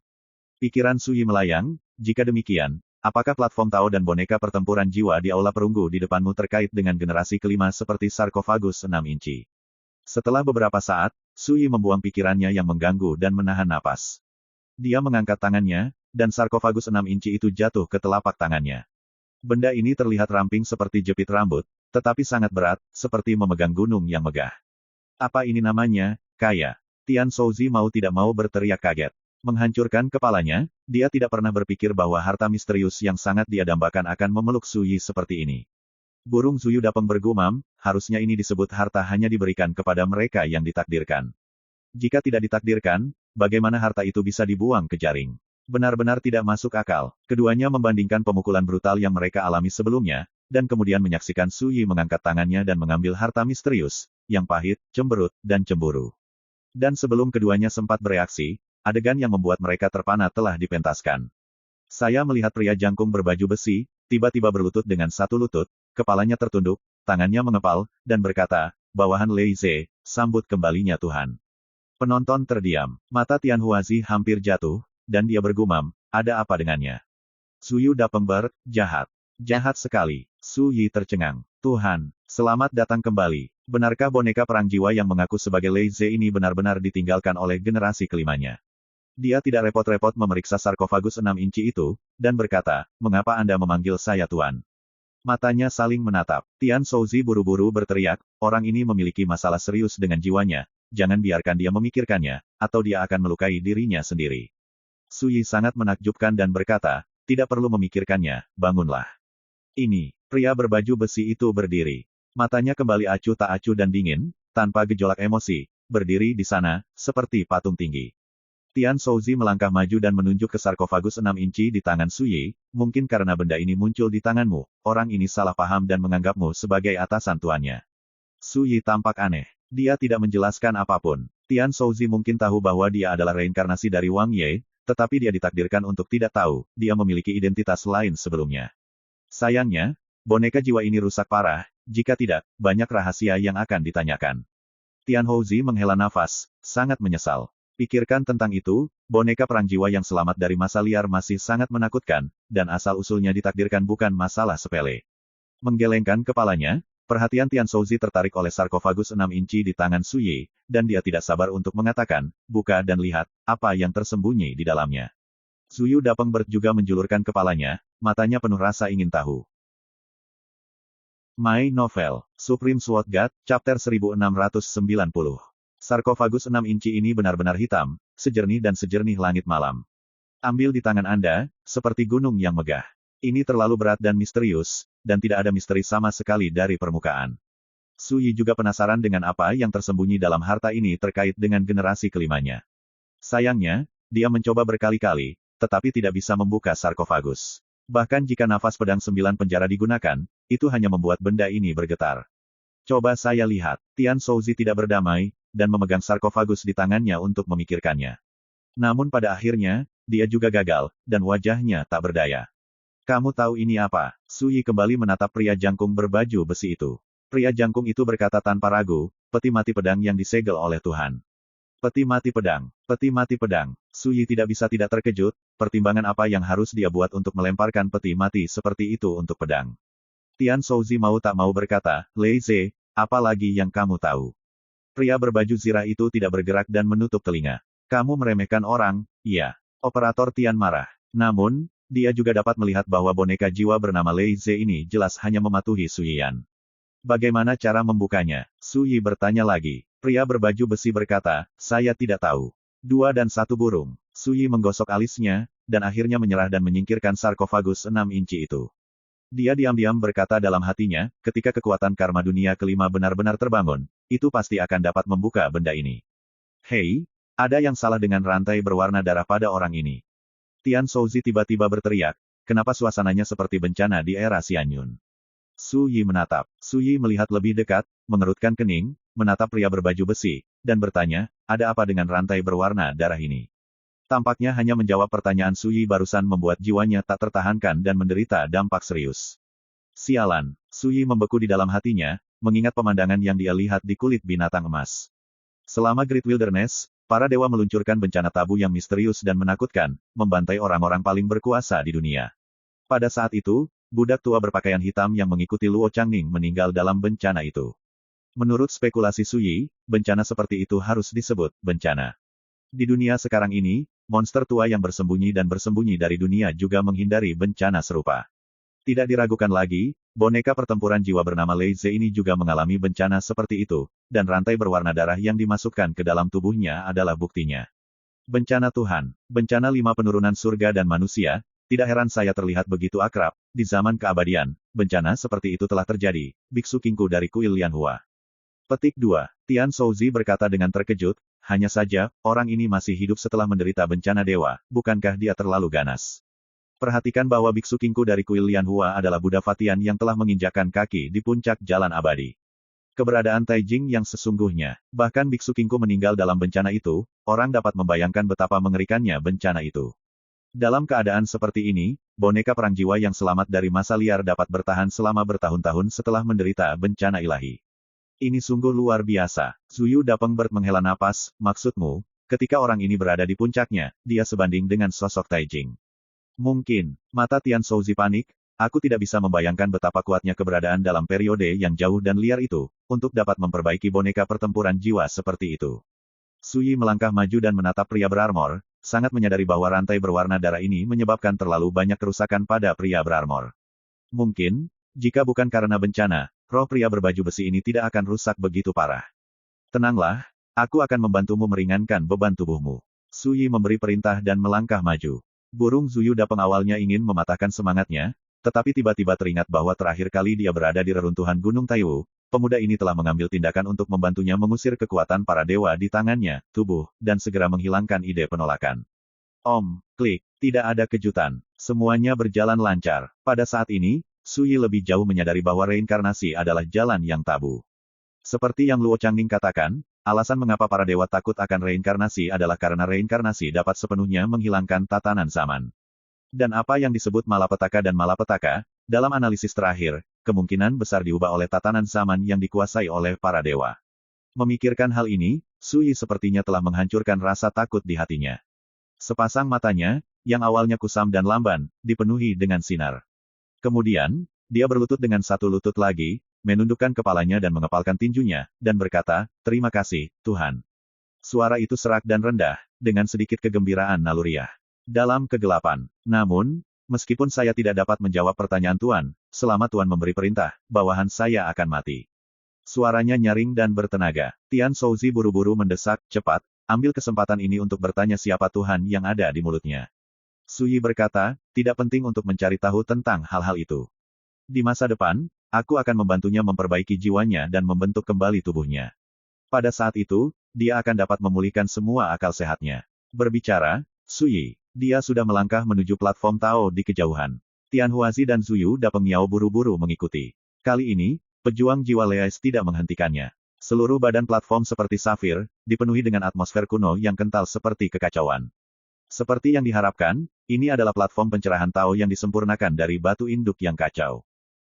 S1: Pikiran Su Yi melayang, jika demikian, apakah platform Tao dan boneka pertempuran jiwa di aula perunggu di depanmu terkait dengan generasi kelima seperti sarkofagus 6 inci? Setelah beberapa saat, Su Yi membuang pikirannya yang mengganggu dan menahan napas. Dia mengangkat tangannya, dan sarkofagus 6 inci itu jatuh ke telapak tangannya. Benda ini terlihat ramping seperti jepit rambut, tetapi sangat berat, seperti memegang gunung yang megah. Apa ini namanya? Kaya. Tian Shouzi mau tidak mau berteriak kaget. Menghancurkan kepalanya, dia tidak pernah berpikir bahwa harta misterius yang sangat dia dambakan akan memeluk Su Yi seperti ini. Burung Su Yu Dapeng bergumam, harusnya ini disebut harta hanya diberikan kepada mereka yang ditakdirkan. Jika tidak ditakdirkan, bagaimana harta itu bisa dibuang ke jaring? Benar-benar tidak masuk akal. Keduanya membandingkan pemukulan brutal yang mereka alami sebelumnya, dan kemudian menyaksikan Su Yi mengangkat tangannya dan mengambil harta misterius, yang pahit, cemberut, dan cemburu. Dan sebelum keduanya sempat bereaksi, adegan yang membuat mereka terpana telah dipentaskan. Saya melihat pria jangkung berbaju besi, tiba-tiba berlutut dengan satu lutut, kepalanya tertunduk, tangannya mengepal, dan berkata, bawahan Lei Ze, sambut kembalinya Tuhan. Penonton terdiam. Mata Tian Huazi hampir jatuh, dan dia bergumam, ada apa dengannya? Su Yu Dapeng jahat. Jahat sekali. Su Yi tercengang. Tuhan, selamat datang kembali. Benarkah boneka perang jiwa yang mengaku sebagai Lei Ze ini benar-benar ditinggalkan oleh generasi kelimanya? Dia tidak repot-repot memeriksa sarkofagus 6 inci itu, dan berkata, mengapa Anda memanggil saya Tuan? Matanya saling menatap. Tian Shouzi buru-buru berteriak, orang ini memiliki masalah serius dengan jiwanya, jangan biarkan dia memikirkannya, atau dia akan melukai dirinya sendiri. Su Yi sangat menakjubkan dan berkata, tidak perlu memikirkannya, bangunlah. Ini, pria berbaju besi itu berdiri. Matanya kembali acuh tak acuh dan dingin, tanpa gejolak emosi, berdiri di sana, seperti patung tinggi. Tian Shouzi melangkah maju dan menunjuk ke sarkofagus 6 inci di tangan Su Yi, mungkin karena benda ini muncul di tanganmu, orang ini salah paham dan menganggapmu sebagai atasan tuannya. Su Yi tampak aneh. Dia tidak menjelaskan apapun. Tian Shouzi mungkin tahu bahwa dia adalah reinkarnasi dari Wang Ye, tetapi dia ditakdirkan untuk tidak tahu, dia memiliki identitas lain sebelumnya. Sayangnya, boneka jiwa ini rusak parah, jika tidak, banyak rahasia yang akan ditanyakan. Tian Houzi menghela nafas, sangat menyesal. Pikirkan tentang itu, boneka perang jiwa yang selamat dari masa liar masih sangat menakutkan, dan asal-usulnya ditakdirkan bukan masalah sepele. Menggelengkan kepalanya, perhatian Tian Shouzi tertarik oleh sarkofagus 6 inci di tangan Su Yi, dan dia tidak sabar untuk mengatakan, buka dan lihat, apa yang tersembunyi di dalamnya. Zuyu Dapengbert juga menjulurkan kepalanya, matanya penuh rasa ingin tahu. My Novel, Supreme Sword God, Chapter 1690. Sarkofagus 6 inci ini benar-benar hitam, sejernih dan sejernih langit malam. Ambil di tangan Anda, seperti gunung yang megah. Ini terlalu berat dan misterius, dan tidak ada misteri sama sekali dari permukaan. Su Yi juga penasaran dengan apa yang tersembunyi dalam harta ini terkait dengan generasi kelimanya. Sayangnya, dia mencoba berkali-kali, tetapi tidak bisa membuka sarkofagus. Bahkan jika nafas pedang 9 penjara digunakan, itu hanya membuat benda ini bergetar. Coba saya lihat. Tian Shouzi tidak berdamai, dan memegang sarkofagus di tangannya untuk memikirkannya. Namun pada akhirnya, dia juga gagal, dan wajahnya tak berdaya. Kamu tahu ini apa? Su Yi kembali menatap pria jangkung berbaju besi itu. Pria jangkung itu berkata tanpa ragu, peti mati pedang yang disegel oleh Tuhan. Peti mati pedang, peti mati pedang. Su Yi tidak bisa tidak terkejut, pertimbangan apa yang harus dia buat untuk melemparkan peti mati seperti itu untuk pedang. Tian Shouzi mau tak mau berkata, Lei Ze, apa lagi yang kamu tahu? Pria berbaju zirah itu tidak bergerak dan menutup telinga. Kamu meremehkan orang, iya. Operator Tian marah. Namun, dia juga dapat melihat bahwa boneka jiwa bernama Lei Ze ini jelas hanya mematuhi Su Yian. Bagaimana cara membukanya? Su Yi bertanya lagi. Pria berbaju besi berkata, saya tidak tahu. 2 dan 1 burung. Su Yi menggosok alisnya, dan akhirnya menyerah dan menyingkirkan sarkofagus 6 inci itu. Dia diam-diam berkata dalam hatinya, ketika kekuatan karma dunia kelima benar-benar terbangun, itu pasti akan dapat membuka benda ini. Hei, ada yang salah dengan rantai berwarna darah pada orang ini. Tian Shouzi tiba-tiba berteriak, kenapa suasananya seperti bencana di era Xianyun? Su Yi menatap. Su Yi melihat lebih dekat, mengerutkan kening, menatap pria berbaju besi, dan bertanya, ada apa dengan rantai berwarna darah ini? Tampaknya hanya menjawab pertanyaan Su Yi barusan membuat jiwanya tak tertahankan dan menderita dampak serius. Sialan, Su Yi membeku di dalam hatinya, mengingat pemandangan yang dia lihat di kulit binatang emas. Selama Great Wilderness, para dewa meluncurkan bencana tabu yang misterius dan menakutkan, membantai orang-orang paling berkuasa di dunia. Pada saat itu, budak tua berpakaian hitam yang mengikuti Luo Changning meninggal dalam bencana itu. Menurut spekulasi Su Yi, bencana seperti itu harus disebut bencana. Di dunia sekarang ini, monster tua yang bersembunyi dan bersembunyi dari dunia juga menghindari bencana serupa. Tidak diragukan lagi, boneka pertempuran jiwa bernama Lei Ze ini juga mengalami bencana seperti itu, dan rantai berwarna darah yang dimasukkan ke dalam tubuhnya adalah buktinya. Bencana Tuhan, bencana 5 penurunan surga dan manusia. Tidak heran saya terlihat begitu akrab, di zaman keabadian, bencana seperti itu telah terjadi, Biksu Kingku dari Kuil Lianhua. Petik 2. Tian Shouzi berkata dengan terkejut, hanya saja, orang ini masih hidup setelah menderita bencana dewa, bukankah dia terlalu ganas? Perhatikan bahwa Biksu Kingku dari Kuil Lianhua adalah Buddha Fatian yang telah menginjakkan kaki di puncak jalan abadi. Keberadaan Taijing yang sesungguhnya, bahkan Biksu Kingku meninggal dalam bencana itu, orang dapat membayangkan betapa mengerikannya bencana itu. Dalam keadaan seperti ini, boneka perang jiwa yang selamat dari masa liar dapat bertahan selama bertahun-tahun setelah menderita bencana ilahi. Ini sungguh luar biasa. Zuyu Dapengbert menghela napas, maksudmu, ketika orang ini berada di puncaknya, dia sebanding dengan sosok Taijing. Mungkin, mata Tian Shouzi panik, Aku tidak bisa membayangkan betapa kuatnya keberadaan dalam periode yang jauh dan liar itu, untuk dapat memperbaiki boneka pertempuran jiwa seperti itu. Suyi melangkah maju dan menatap pria berarmor, sangat menyadari bahwa rantai berwarna darah ini menyebabkan terlalu banyak kerusakan pada pria berarmor. Mungkin, jika bukan karena bencana, roh pria berbaju besi ini tidak akan rusak begitu parah. Tenanglah, aku akan membantumu meringankan beban tubuhmu. Suyi memberi perintah dan melangkah maju. Burung Zuyuda pengawalnya ingin mematahkan semangatnya, tetapi tiba-tiba teringat bahwa terakhir kali dia berada di reruntuhan Gunung Taiwu, pemuda ini telah mengambil tindakan untuk membantunya mengusir kekuatan para dewa di tangannya, tubuh, dan segera menghilangkan ide penolakan. Klik, tidak ada kejutan. Semuanya berjalan lancar. Pada saat ini, Suyi lebih jauh menyadari bahwa reinkarnasi adalah jalan yang tabu. Seperti yang Luo Changning katakan, alasan mengapa para dewa takut akan reinkarnasi adalah karena reinkarnasi dapat sepenuhnya menghilangkan tatanan zaman. Dan apa yang disebut malapetaka dan malapetaka, dalam analisis terakhir, kemungkinan besar diubah oleh tatanan zaman yang dikuasai oleh para dewa. Memikirkan hal ini, Suyi sepertinya telah menghancurkan rasa takut di hatinya. Sepasang matanya, yang awalnya kusam dan lamban, dipenuhi dengan sinar. Kemudian, dia berlutut dengan satu lutut lagi, menundukkan kepalanya dan mengepalkan tinjunya, dan berkata, "Terima kasih, Tuhan." Suara itu serak dan rendah, dengan sedikit kegembiraan naluriah. Dalam kegelapan. Namun, meskipun saya tidak dapat menjawab pertanyaan Tuan, selama Tuan memberi perintah, bawahan saya akan mati. Suaranya nyaring dan bertenaga. Tian Shouzi buru-buru mendesak, "Cepat, ambil kesempatan ini untuk bertanya siapa Tuhan yang ada di mulutnya." Suyi berkata, "Tidak penting untuk mencari tahu tentang hal-hal itu. Di masa depan, aku akan membantunya memperbaiki jiwanya dan membentuk kembali tubuhnya. Pada saat itu, dia akan dapat memulihkan semua akal sehatnya." Berbicara, Suyi. Dia sudah melangkah menuju platform Tao di kejauhan. Tian Huazi dan Zuyu Dapeng Miao buru-buru mengikuti. Kali ini, pejuang jiwa Leais tidak menghentikannya. Seluruh badan platform seperti safir, dipenuhi dengan atmosfer kuno yang kental seperti kekacauan. Seperti yang diharapkan, ini adalah platform pencerahan Tao yang disempurnakan dari batu induk yang kacau.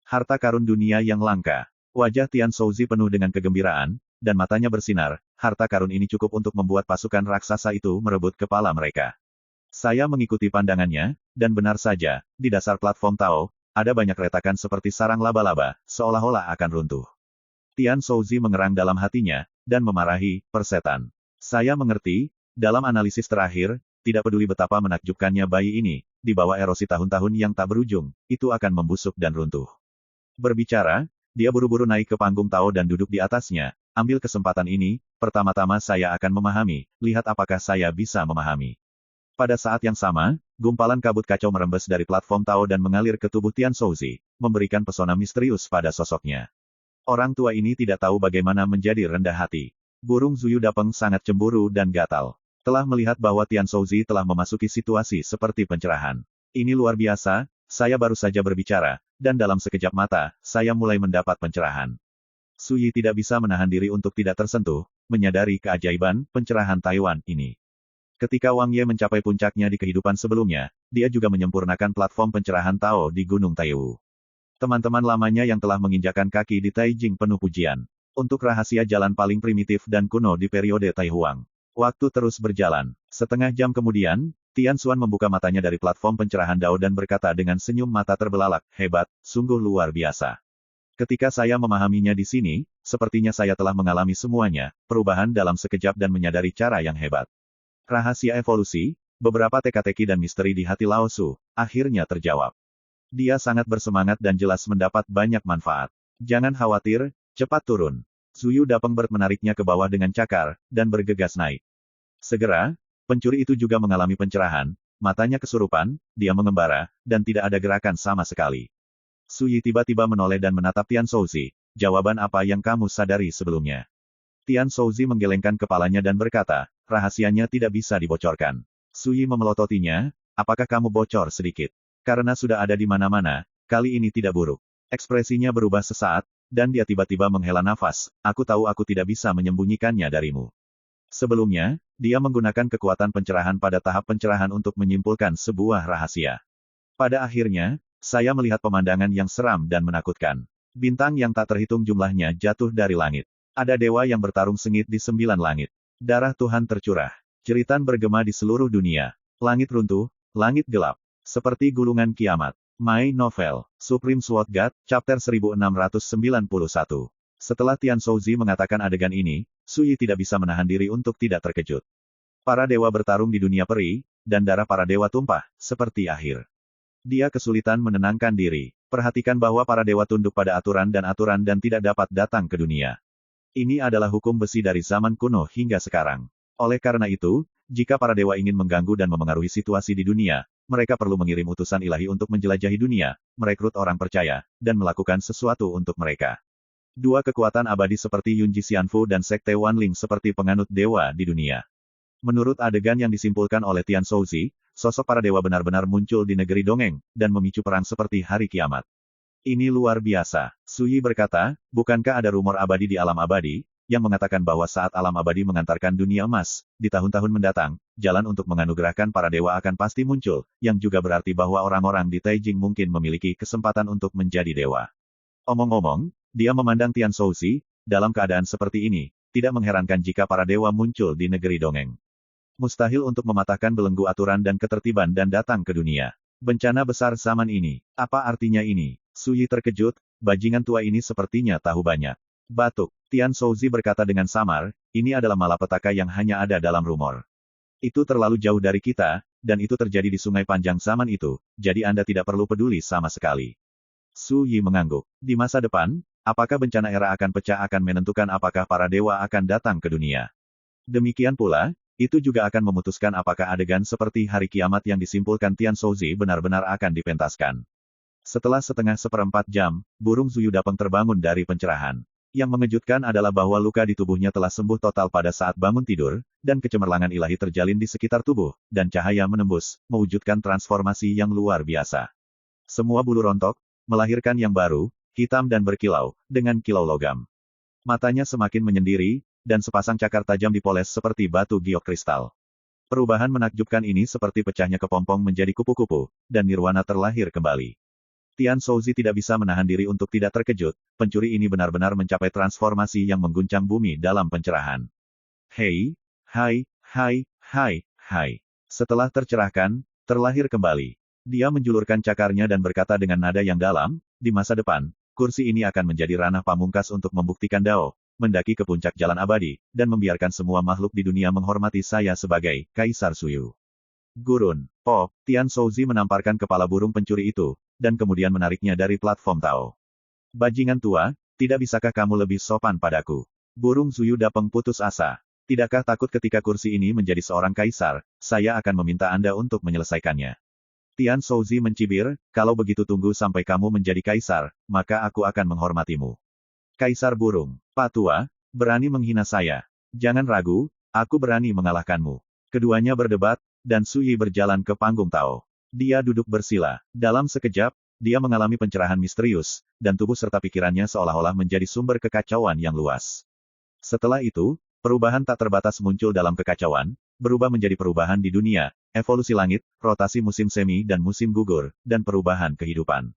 S1: Harta karun dunia yang langka. Wajah Tian Shouzi penuh dengan kegembiraan, dan matanya bersinar. Harta karun ini cukup untuk membuat pasukan raksasa itu merebut kepala mereka. Saya mengikuti pandangannya, dan benar saja, di dasar platform Tao, ada banyak retakan seperti sarang laba-laba, seolah-olah akan runtuh. Tian Shouzi mengerang dalam hatinya, dan memarahi, "Persetan. Saya mengerti, dalam analisis terakhir, tidak peduli betapa menakjubkannya bayi ini, di bawah erosi tahun-tahun yang tak berujung, itu akan membusuk dan runtuh." Berbicara, dia buru-buru naik ke panggung Tao dan duduk di atasnya. "Ambil kesempatan ini, pertama-tama saya akan memahami, lihat apakah saya bisa memahami." Pada saat yang sama, gumpalan kabut kacau merembes dari platform Tao dan mengalir ke tubuh Tian Shouzi, memberikan pesona misterius pada sosoknya. Orang tua ini tidak tahu bagaimana menjadi rendah hati. Burung Zuyu Dapeng sangat cemburu dan gatal. Telah melihat bahwa Tian Shouzi telah memasuki situasi seperti pencerahan. "Ini luar biasa, saya baru saja berbicara, dan dalam sekejap mata, saya mulai mendapat pencerahan." Suyi tidak bisa menahan diri untuk tidak tersentuh, menyadari keajaiban pencerahan Taiwan ini. Ketika Wang Ye mencapai puncaknya di kehidupan sebelumnya, dia juga menyempurnakan platform pencerahan Tao di Gunung Taiwu. Teman-teman lamanya yang telah menginjakan kaki di Taijing penuh pujian. Untuk rahasia jalan paling primitif dan kuno di periode Tai Huang. Waktu terus berjalan. Setengah jam kemudian, Tian Xuan membuka matanya dari platform pencerahan Dao dan berkata dengan senyum mata terbelalak, "Hebat, sungguh luar biasa. Ketika saya memahaminya di sini, sepertinya saya telah mengalami semuanya, perubahan dalam sekejap dan menyadari cara yang hebat." Rahasia evolusi, beberapa teka-teki dan misteri di hati Lao Su, akhirnya terjawab. Dia sangat bersemangat dan jelas mendapat banyak manfaat. "Jangan khawatir, cepat turun." Zuyu Dapeng menariknya ke bawah dengan cakar, dan bergegas naik. Segera, pencuri itu juga mengalami pencerahan, matanya kesurupan, dia mengembara, dan tidak ada gerakan sama sekali. Suyi tiba-tiba menoleh dan menatap Tian Shouzi. "Jawaban apa yang kamu sadari sebelumnya?" Tian Shouzi menggelengkan kepalanya dan berkata, "Rahasianya tidak bisa dibocorkan." Suyi memelototinya, "Apakah kamu bocor sedikit? Karena sudah ada di mana-mana, kali ini tidak buruk." Ekspresinya berubah sesaat, dan dia tiba-tiba menghela nafas, "Aku tahu aku tidak bisa menyembunyikannya darimu." Sebelumnya, dia menggunakan kekuatan pencerahan pada tahap pencerahan untuk menyimpulkan sebuah rahasia. Pada akhirnya, saya melihat pemandangan yang seram dan menakutkan. Bintang yang tak terhitung jumlahnya jatuh dari langit. Ada dewa yang bertarung sengit di 9 langit. Darah Tuhan tercurah. Jeritan bergema di seluruh dunia. Langit runtuh, langit gelap. Seperti gulungan kiamat. My Novel, Supreme Sword God, Chapter 1691. Setelah Tian Shouzi mengatakan adegan ini, Suyi tidak bisa menahan diri untuk tidak terkejut. Para dewa bertarung di dunia peri, dan darah para dewa tumpah, seperti akhir. Dia kesulitan menenangkan diri. Perhatikan bahwa para dewa tunduk pada aturan dan tidak dapat datang ke dunia. Ini adalah hukum besi dari zaman kuno hingga sekarang. Oleh karena itu, jika para dewa ingin mengganggu dan memengaruhi situasi di dunia, mereka perlu mengirim utusan ilahi untuk menjelajahi dunia, merekrut orang percaya, dan melakukan sesuatu untuk mereka. Dua kekuatan abadi seperti Yunji Xianfu dan Sekte Wanling seperti penganut dewa di dunia. Menurut adegan yang disimpulkan oleh Tian Shouzi, sosok para dewa benar-benar muncul di negeri dongeng, dan memicu perang seperti hari kiamat. Ini luar biasa. Suyi berkata, bukankah ada rumor abadi di alam abadi, yang mengatakan bahwa saat alam abadi mengantarkan dunia emas, di tahun-tahun mendatang, jalan untuk menganugerahkan para dewa akan pasti muncul, yang juga berarti bahwa orang-orang di Taijing mungkin memiliki kesempatan untuk menjadi dewa. Omong-omong, dia memandang Tian Shouzi, dalam keadaan seperti ini, tidak mengherankan jika para dewa muncul di negeri dongeng. Mustahil untuk mematahkan belenggu aturan dan ketertiban dan datang ke dunia. Bencana besar zaman ini. Apa artinya ini? Suyi terkejut, bajingan tua ini sepertinya tahu banyak. Batuk. Tian Shouzi berkata dengan samar, ini adalah malapetaka yang hanya ada dalam rumor. Itu terlalu jauh dari kita, dan itu terjadi di sungai panjang zaman itu, jadi Anda tidak perlu peduli sama sekali. Suyi mengangguk. Di masa depan, apakah bencana era akan pecah akan menentukan apakah para dewa akan datang ke dunia. Demikian pula, itu juga akan memutuskan apakah adegan seperti hari kiamat yang disimpulkan Tian Shouzi benar-benar akan dipentaskan. Setelah seperempat jam, burung Zuyu Dapeng terbangun dari pencerahan. Yang mengejutkan adalah bahwa luka di tubuhnya telah sembuh total pada saat bangun tidur, dan kecemerlangan ilahi terjalin di sekitar tubuh, dan cahaya menembus, mewujudkan transformasi yang luar biasa. Semua bulu rontok, melahirkan yang baru, hitam dan berkilau, dengan kilau logam. Matanya semakin menyendiri, dan sepasang cakar tajam dipoles seperti batu giok kristal. Perubahan menakjubkan ini seperti pecahnya kepompong menjadi kupu-kupu, dan nirwana terlahir kembali. Tian Shouzi tidak bisa menahan diri untuk tidak terkejut, pencuri ini benar-benar mencapai transformasi yang mengguncang bumi dalam pencerahan. Hei, hai, hai, hai, hai. Setelah tercerahkan, terlahir kembali. Dia menjulurkan cakarnya dan berkata dengan nada yang dalam, di masa depan, kursi ini akan menjadi ranah pamungkas untuk membuktikan Dao, mendaki ke puncak jalan abadi, dan membiarkan semua makhluk di dunia menghormati saya sebagai Kaisar Suyu. Gurun, Tian Shouzi menamparkan kepala burung pencuri itu, dan kemudian menariknya dari platform Tao. Bajingan tua, tidak bisakah kamu lebih sopan padaku? Burung Zuyu Dapeng putus asa. Tidakkah takut ketika kursi ini menjadi seorang kaisar, saya akan meminta Anda untuk menyelesaikannya. Tian Shouzi mencibir, kalau begitu tunggu sampai kamu menjadi kaisar, maka aku akan menghormatimu. Kaisar burung, Pak Tua, berani menghina saya. Jangan ragu, aku berani mengalahkanmu. Keduanya berdebat, dan Suyi berjalan ke panggung Tao. Dia duduk bersila. Dalam sekejap, dia mengalami pencerahan misterius, dan tubuh serta pikirannya seolah-olah menjadi sumber kekacauan yang luas. Setelah itu, perubahan tak terbatas muncul dalam kekacauan, berubah menjadi perubahan di dunia, evolusi langit, rotasi musim semi dan musim gugur, dan perubahan kehidupan.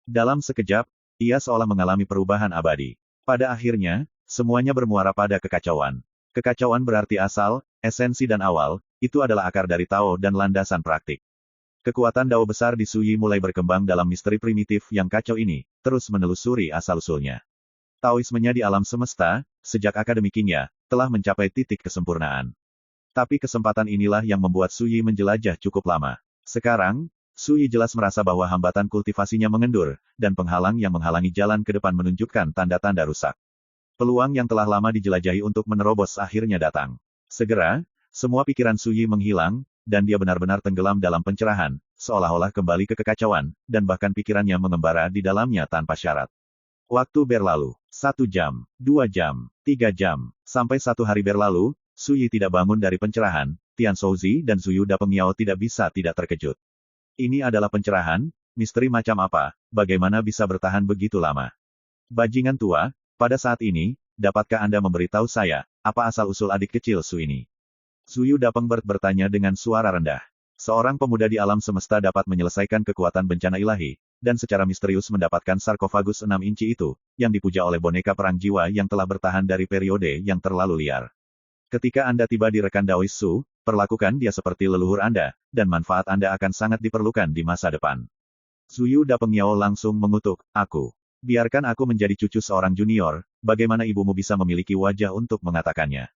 S1: Dalam sekejap, ia seolah mengalami perubahan abadi. Pada akhirnya, semuanya bermuara pada kekacauan. Kekacauan berarti asal, esensi dan awal, itu adalah akar dari Tao dan landasan praktik. Kekuatan Dao besar di Suyi mulai berkembang dalam misteri primitif yang kacau ini, terus menelusuri asal-usulnya. Taoismenya di alam semesta, sejak akademi kimia, telah mencapai titik kesempurnaan. Tapi kesempatan inilah yang membuat Suyi menjelajah cukup lama. Sekarang, Suyi jelas merasa bahwa hambatan kultivasinya mengendur, dan penghalang yang menghalangi jalan ke depan menunjukkan tanda-tanda rusak. Peluang yang telah lama dijelajahi untuk menerobos akhirnya datang. Segera, semua pikiran Suyi menghilang, dan dia benar-benar tenggelam dalam pencerahan, seolah-olah kembali ke kekacauan, dan bahkan pikirannya mengembara di dalamnya tanpa syarat. Waktu berlalu. 1 jam, 2 jam, 3 jam, sampai 1 hari berlalu, Suyi tidak bangun dari pencerahan, Tian Shouzi dan Zuyu Dapeng Miao tidak bisa tidak terkejut. Ini adalah pencerahan, misteri macam apa, bagaimana bisa bertahan begitu lama? Bajingan tua, pada saat ini, dapatkah Anda memberitahu saya, apa asal-usul adik kecil Su ini? Zuyu Dapeng bertanya dengan suara rendah. Seorang pemuda di alam semesta dapat menyelesaikan kekuatan bencana ilahi, dan secara misterius mendapatkan sarkofagus 6 inci itu, yang dipuja oleh boneka perang jiwa yang telah bertahan dari periode yang terlalu liar. Ketika Anda tiba di rekan Daois Su, perlakukan dia seperti leluhur Anda, dan manfaat Anda akan sangat diperlukan di masa depan. Zuyu Dapeng Yao langsung mengutuk, aku. Biarkan aku menjadi cucu seorang junior, bagaimana ibumu bisa memiliki wajah untuk mengatakannya?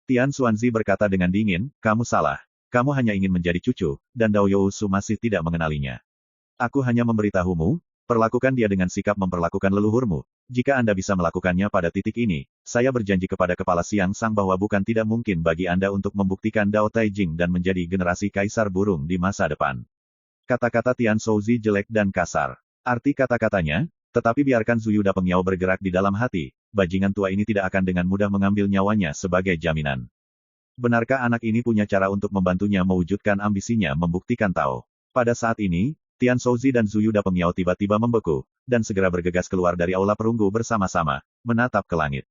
S1: Tian Xuanzi berkata dengan dingin, kamu salah. Kamu hanya ingin menjadi cucu, dan Dao Yousu masih tidak mengenalinya. Aku hanya memberitahumu, perlakukan dia dengan sikap memperlakukan leluhurmu. Jika Anda bisa melakukannya pada titik ini, saya berjanji kepada Kepala Siang Sang bahwa bukan tidak mungkin bagi Anda untuk membuktikan Dao Taijing dan menjadi generasi kaisar burung di masa depan. Kata-kata Tian Shouzi jelek dan kasar. Arti kata-katanya, tetapi biarkan Zuyu Dapeng Yao bergerak di dalam hati, bajingan tua ini tidak akan dengan mudah mengambil nyawanya sebagai jaminan. Benarkah anak ini punya cara untuk membantunya mewujudkan ambisinya membuktikan Tao? Pada saat ini, Tian Shouzi dan Zuyu Dapeng Yao tiba-tiba membeku, dan segera bergegas keluar dari aula perunggu bersama-sama, menatap ke langit.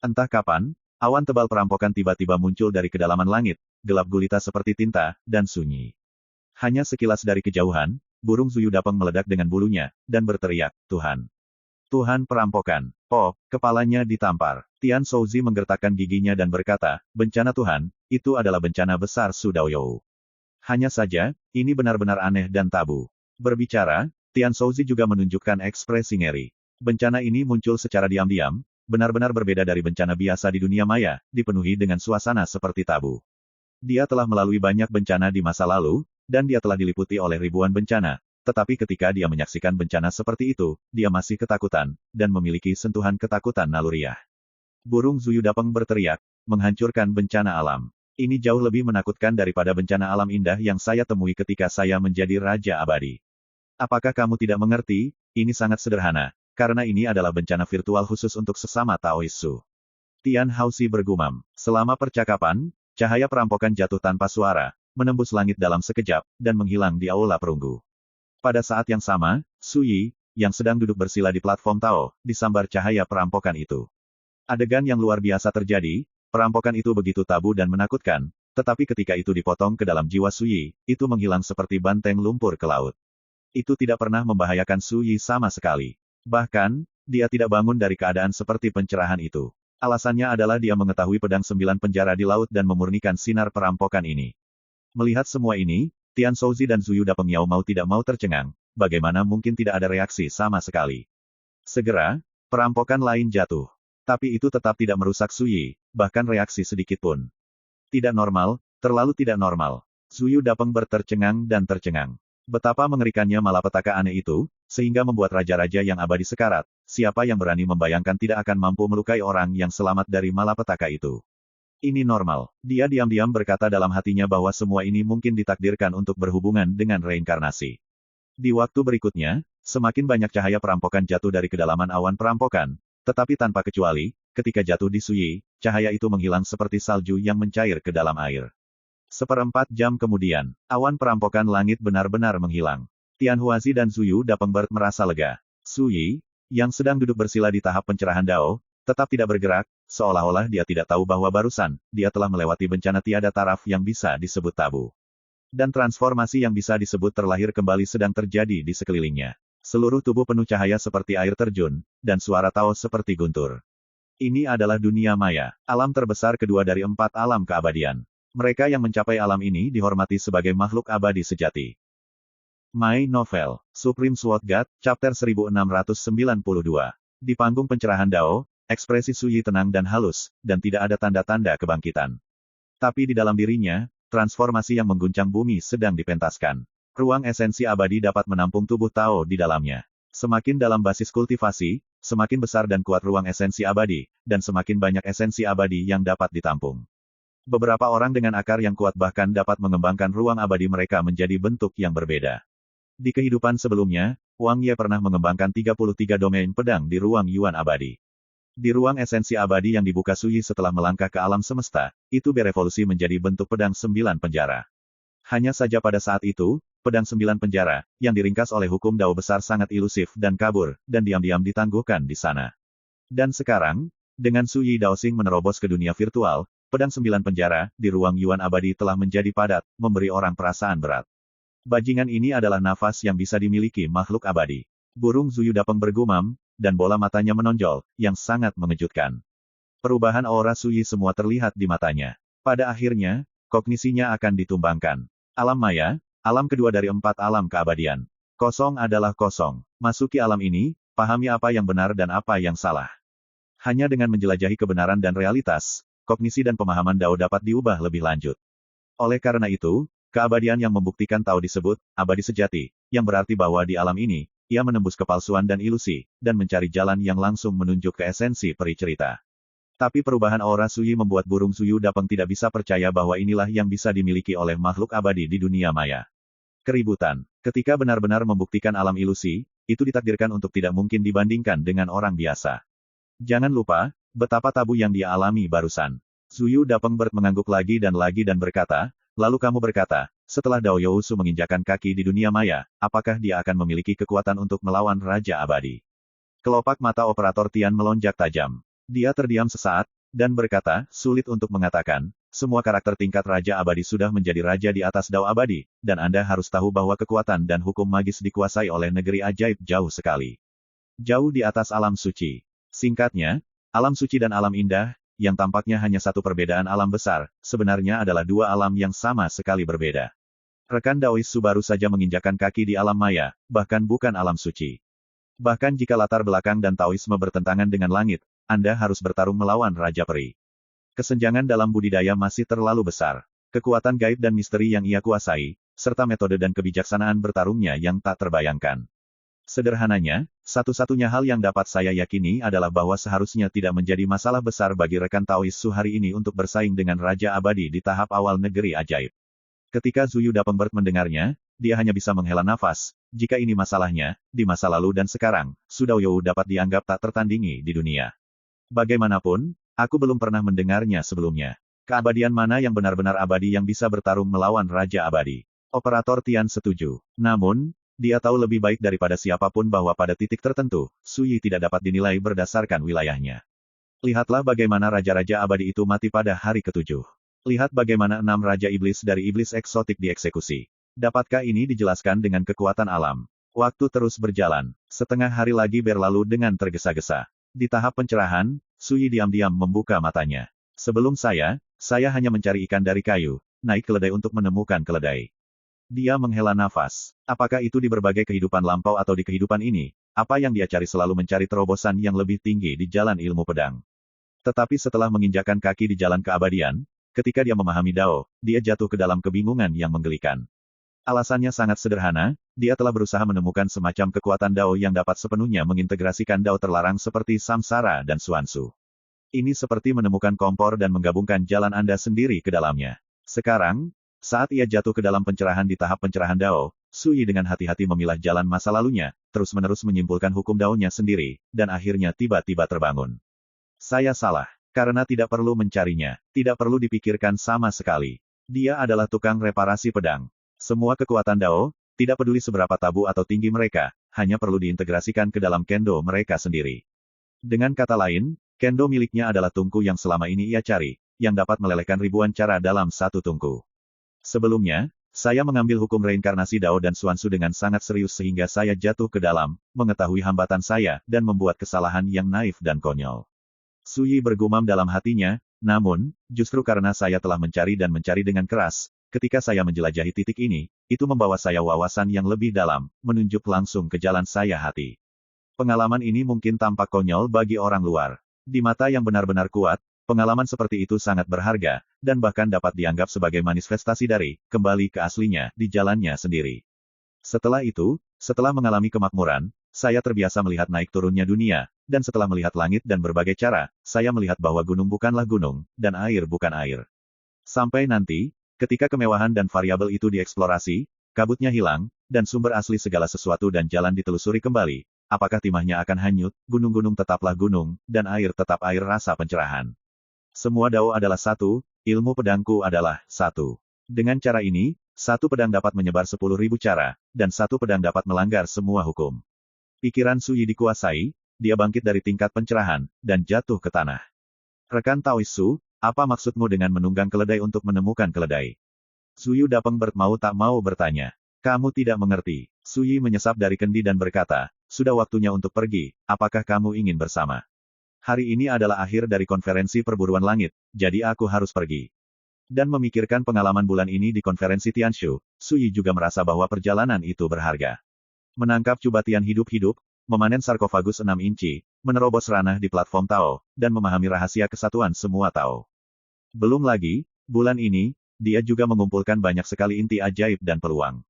S1: Entah kapan, awan tebal perampokan tiba-tiba muncul dari kedalaman langit, gelap gulita seperti tinta, dan sunyi. Hanya sekilas dari kejauhan, burung Zuyu Dapeng meledak dengan bulunya, dan berteriak, Tuhan! Tuhan perampokan! Oh, kepalanya ditampar. Tian Shouzi menggertakkan giginya dan berkata, bencana Tuhan, itu adalah bencana besar Su Daoyou. Hanya saja, ini benar-benar aneh dan tabu. Berbicara, Tian Shouzi juga menunjukkan ekspresi ngeri. Bencana ini muncul secara diam-diam, benar-benar berbeda dari bencana biasa di dunia maya, dipenuhi dengan suasana seperti tabu. Dia telah melalui banyak bencana di masa lalu, dan dia telah diliputi oleh ribuan bencana, tetapi ketika dia menyaksikan bencana seperti itu, dia masih ketakutan, dan memiliki sentuhan ketakutan naluriah. Burung Zuyu Dapeng berteriak, menghancurkan bencana alam. Ini jauh lebih menakutkan daripada bencana alam indah yang saya temui ketika saya menjadi Raja Abadi. Apakah kamu tidak mengerti? Ini sangat sederhana, karena ini adalah bencana virtual khusus untuk sesama Taoisu. Tian Haozi bergumam. Selama percakapan, cahaya perampokan jatuh tanpa suara, menembus langit dalam sekejap, dan menghilang di aula perunggu. Pada saat yang sama, Su Yi, yang sedang duduk bersila di platform Tao, disambar cahaya perampokan itu. Adegan yang luar biasa terjadi, perampokan itu begitu tabu dan menakutkan, tetapi ketika itu dipotong ke dalam jiwa Su Yi, itu menghilang seperti banteng lumpur ke laut. Itu tidak pernah membahayakan Su Yi sama sekali. Bahkan, dia tidak bangun dari keadaan seperti pencerahan itu. Alasannya adalah dia mengetahui pedang 9 penjara di laut dan memurnikan sinar perampokan ini. Melihat semua ini, Tian Shouzi dan Zuyu Dapeng Yao mau tidak mau tercengang, bagaimana mungkin tidak ada reaksi sama sekali. Segera, perampokan lain jatuh. Tapi itu tetap tidak merusak Su Yi, bahkan reaksi sedikit pun. Tidak normal, terlalu tidak normal. Zuyu Dapeng bertercengang dan tercengang. Betapa mengerikannya malapetaka aneh itu, sehingga membuat raja-raja yang abadi sekarat, siapa yang berani membayangkan tidak akan mampu melukai orang yang selamat dari malapetaka itu. Ini normal. Dia diam-diam berkata dalam hatinya bahwa semua ini mungkin ditakdirkan untuk berhubungan dengan reinkarnasi. Di waktu berikutnya, semakin banyak cahaya perampokan jatuh dari kedalaman awan perampokan, tetapi tanpa kecuali, ketika jatuh di Su Yi, cahaya itu menghilang seperti salju yang mencair ke dalam air. 1/4 jam kemudian, awan perampokan langit benar-benar menghilang. Tian Huazi dan Zuyu Dapeng merasa lega. Su Yi, yang sedang duduk bersila di tahap pencerahan Dao, tetap tidak bergerak, seolah-olah dia tidak tahu bahwa barusan, dia telah melewati bencana tiada taraf yang bisa disebut tabu. Dan transformasi yang bisa disebut terlahir kembali sedang terjadi di sekelilingnya. Seluruh tubuh penuh cahaya seperti air terjun, dan suara Tao seperti guntur. Ini adalah dunia maya, alam terbesar kedua dari 4 alam keabadian. Mereka yang mencapai alam ini dihormati sebagai makhluk abadi sejati. My Novel, Supreme Sword God, Chapter 1692. Di panggung pencerahan Dao, ekspresi Su Yi tenang dan halus, dan tidak ada tanda-tanda kebangkitan. Tapi di dalam dirinya, transformasi yang mengguncang bumi sedang dipentaskan. Ruang esensi abadi dapat menampung tubuh Tao di dalamnya. Semakin dalam basis kultivasi, semakin besar dan kuat ruang esensi abadi, dan semakin banyak esensi abadi yang dapat ditampung. Beberapa orang dengan akar yang kuat bahkan dapat mengembangkan ruang abadi mereka menjadi bentuk yang berbeda. Di kehidupan sebelumnya, Wang Ye pernah mengembangkan 33 domain pedang di ruang Yuan abadi. Di ruang esensi abadi yang dibuka Su Yi setelah melangkah ke alam semesta, itu berevolusi menjadi bentuk pedang 9 penjara. Hanya saja pada saat itu, pedang 9 penjara, yang diringkas oleh hukum Dao besar sangat ilusif dan kabur, dan diam-diam ditangguhkan di sana. Dan sekarang, dengan Su Yi Daoxing menerobos ke dunia virtual, pedang 9 penjara, di ruang Yuan abadi telah menjadi padat, memberi orang perasaan berat. Bajingan ini adalah nafas yang bisa dimiliki makhluk abadi. Burung Zuyu Dapeng bergumam, dan bola matanya menonjol, yang sangat mengejutkan. Perubahan aura Su Yi semua terlihat di matanya. Pada akhirnya, kognisinya akan ditumbangkan. Alam maya, alam kedua dari 4 alam keabadian. Kosong adalah kosong. Masuki alam ini, pahami apa yang benar dan apa yang salah. Hanya dengan menjelajahi kebenaran dan realitas, kognisi dan pemahaman Dao dapat diubah lebih lanjut. Oleh karena itu, keabadian yang membuktikan Tao disebut abadi sejati, yang berarti bahwa di alam ini, ia menembus kepalsuan dan ilusi, dan mencari jalan yang langsung menunjuk ke esensi peri cerita. Tapi perubahan aura Suyi membuat burung Suyu Dapeng tidak bisa percaya bahwa inilah yang bisa dimiliki oleh makhluk abadi di dunia maya. Keributan. Ketika benar-benar membuktikan alam ilusi, itu ditakdirkan untuk tidak mungkin dibandingkan dengan orang biasa. Jangan lupa, betapa tabu yang dia alami barusan. Suyu Dapeng mengangguk lagi dan berkata, lalu kamu berkata, setelah Dao Yousu menginjakan kaki di dunia maya, apakah dia akan memiliki kekuatan untuk melawan Raja Abadi? Kelopak mata operator Tian melonjak tajam. Dia terdiam sesaat, dan berkata, sulit untuk mengatakan, semua karakter tingkat Raja Abadi sudah menjadi raja di atas Dao Abadi, dan Anda harus tahu bahwa kekuatan dan hukum magis dikuasai oleh negeri ajaib jauh sekali. Jauh di atas alam suci. Singkatnya, alam suci dan alam indah, yang tampaknya hanya satu perbedaan alam besar, sebenarnya adalah dua alam yang sama sekali berbeda. Rekan Daois Su baru saja menginjakan kaki di alam maya, bahkan bukan alam suci. Bahkan jika latar belakang dan Taoisme bertentangan dengan langit, Anda harus bertarung melawan Raja Peri. Kesenjangan dalam budidaya masih terlalu besar. Kekuatan gaib dan misteri yang ia kuasai, serta metode dan kebijaksanaan bertarungnya yang tak terbayangkan. Sederhananya, satu-satunya hal yang dapat saya yakini adalah bahwa seharusnya tidak menjadi masalah besar bagi rekan Taois Su hari ini untuk bersaing dengan Raja Abadi di tahap awal negeri ajaib. Ketika Zuyu Dapengbert mendengarnya, dia hanya bisa menghela nafas. Jika ini masalahnya, di masa lalu dan sekarang, Su Daoyou dapat dianggap tak tertandingi di dunia. Bagaimanapun, aku belum pernah mendengarnya sebelumnya. Keabadian mana yang benar-benar abadi yang bisa bertarung melawan Raja Abadi? Operator Tian setuju. Namun, dia tahu lebih baik daripada siapapun bahwa pada titik tertentu, Su Yi tidak dapat dinilai berdasarkan wilayahnya. Lihatlah bagaimana Raja-Raja Abadi itu mati pada hari ke-7. Lihat bagaimana 6 Raja Iblis dari Iblis eksotik dieksekusi. Dapatkah ini dijelaskan dengan kekuatan alam? Waktu terus berjalan. Setengah hari lagi berlalu dengan tergesa-gesa. Di tahap pencerahan, Su Yi diam-diam membuka matanya. Sebelum saya hanya mencari ikan dari kayu, naik keledai untuk menemukan keledai. Dia menghela nafas. Apakah itu di berbagai kehidupan lampau atau di kehidupan ini? Apa yang dia cari selalu mencari terobosan yang lebih tinggi di jalan ilmu pedang. Tetapi setelah menginjakan kaki di jalan keabadian, ketika dia memahami Dao, dia jatuh ke dalam kebingungan yang menggelikan. Alasannya sangat sederhana, dia telah berusaha menemukan semacam kekuatan Dao yang dapat sepenuhnya mengintegrasikan Dao terlarang seperti Samsara dan Xuanzu. Ini seperti menemukan kompor dan menggabungkan jalan Anda sendiri ke dalamnya. Sekarang, saat ia jatuh ke dalam pencerahan di tahap pencerahan Dao, Su Yi dengan hati-hati memilah jalan masa lalunya, terus-menerus menyimpulkan hukum Dao-nya sendiri, dan akhirnya tiba-tiba terbangun. Saya salah, karena tidak perlu mencarinya, tidak perlu dipikirkan sama sekali. Dia adalah tukang reparasi pedang. Semua kekuatan Dao, tidak peduli seberapa tabu atau tinggi mereka, hanya perlu diintegrasikan ke dalam kendo mereka sendiri. Dengan kata lain, kendo miliknya adalah tungku yang selama ini ia cari, yang dapat melelehkan ribuan cara dalam satu tungku. Sebelumnya, saya mengambil hukum reinkarnasi Dao dan Xuanzu dengan sangat serius sehingga saya jatuh ke dalam, mengetahui hambatan saya, dan membuat kesalahan yang naif dan konyol. Su Yi bergumam dalam hatinya, namun, justru karena saya telah mencari dengan keras, ketika saya menjelajahi titik ini, itu membawa saya wawasan yang lebih dalam, menunjuk langsung ke jalan saya hati. Pengalaman ini mungkin tampak konyol bagi orang luar. Di mata yang benar-benar kuat, pengalaman seperti itu sangat berharga, dan bahkan dapat dianggap sebagai manifestasi dari, kembali ke aslinya, di jalannya sendiri. Setelah itu, setelah mengalami kemakmuran, saya terbiasa melihat naik turunnya dunia, dan setelah melihat langit dan berbagai cara, saya melihat bahwa gunung bukanlah gunung, dan air bukan air. Sampai nanti, ketika kemewahan dan variabel itu dieksplorasi, kabutnya hilang, dan sumber asli segala sesuatu dan jalan ditelusuri kembali, apakah timahnya akan hanyut, gunung-gunung tetaplah gunung, dan air tetap air rasa pencerahan. Semua Dao adalah satu, ilmu pedangku adalah satu. Dengan cara ini, satu pedang dapat menyebar 10.000 cara, dan satu pedang dapat melanggar semua hukum. Pikiran Su Yi dikuasai, dia bangkit dari tingkat pencerahan, dan jatuh ke tanah. Rekan Taois Su, apa maksudmu dengan menunggang keledai untuk menemukan keledai? Zuyu Dapengbert mau tak mau bertanya. Kamu tidak mengerti. Su Yi menyesap dari kendi dan berkata, sudah waktunya untuk pergi, apakah kamu ingin bersama? Hari ini adalah akhir dari konferensi perburuan langit, jadi aku harus pergi. Dan memikirkan pengalaman bulan ini di konferensi Tianshu, Su Yi juga merasa bahwa perjalanan itu berharga. Menangkap Cubatian hidup-hidup, memanen sarkofagus 6 inci, menerobos ranah di platform Tao, dan memahami rahasia kesatuan semua Tao. Belum lagi, bulan ini, dia juga mengumpulkan banyak sekali inti ajaib dan peluang.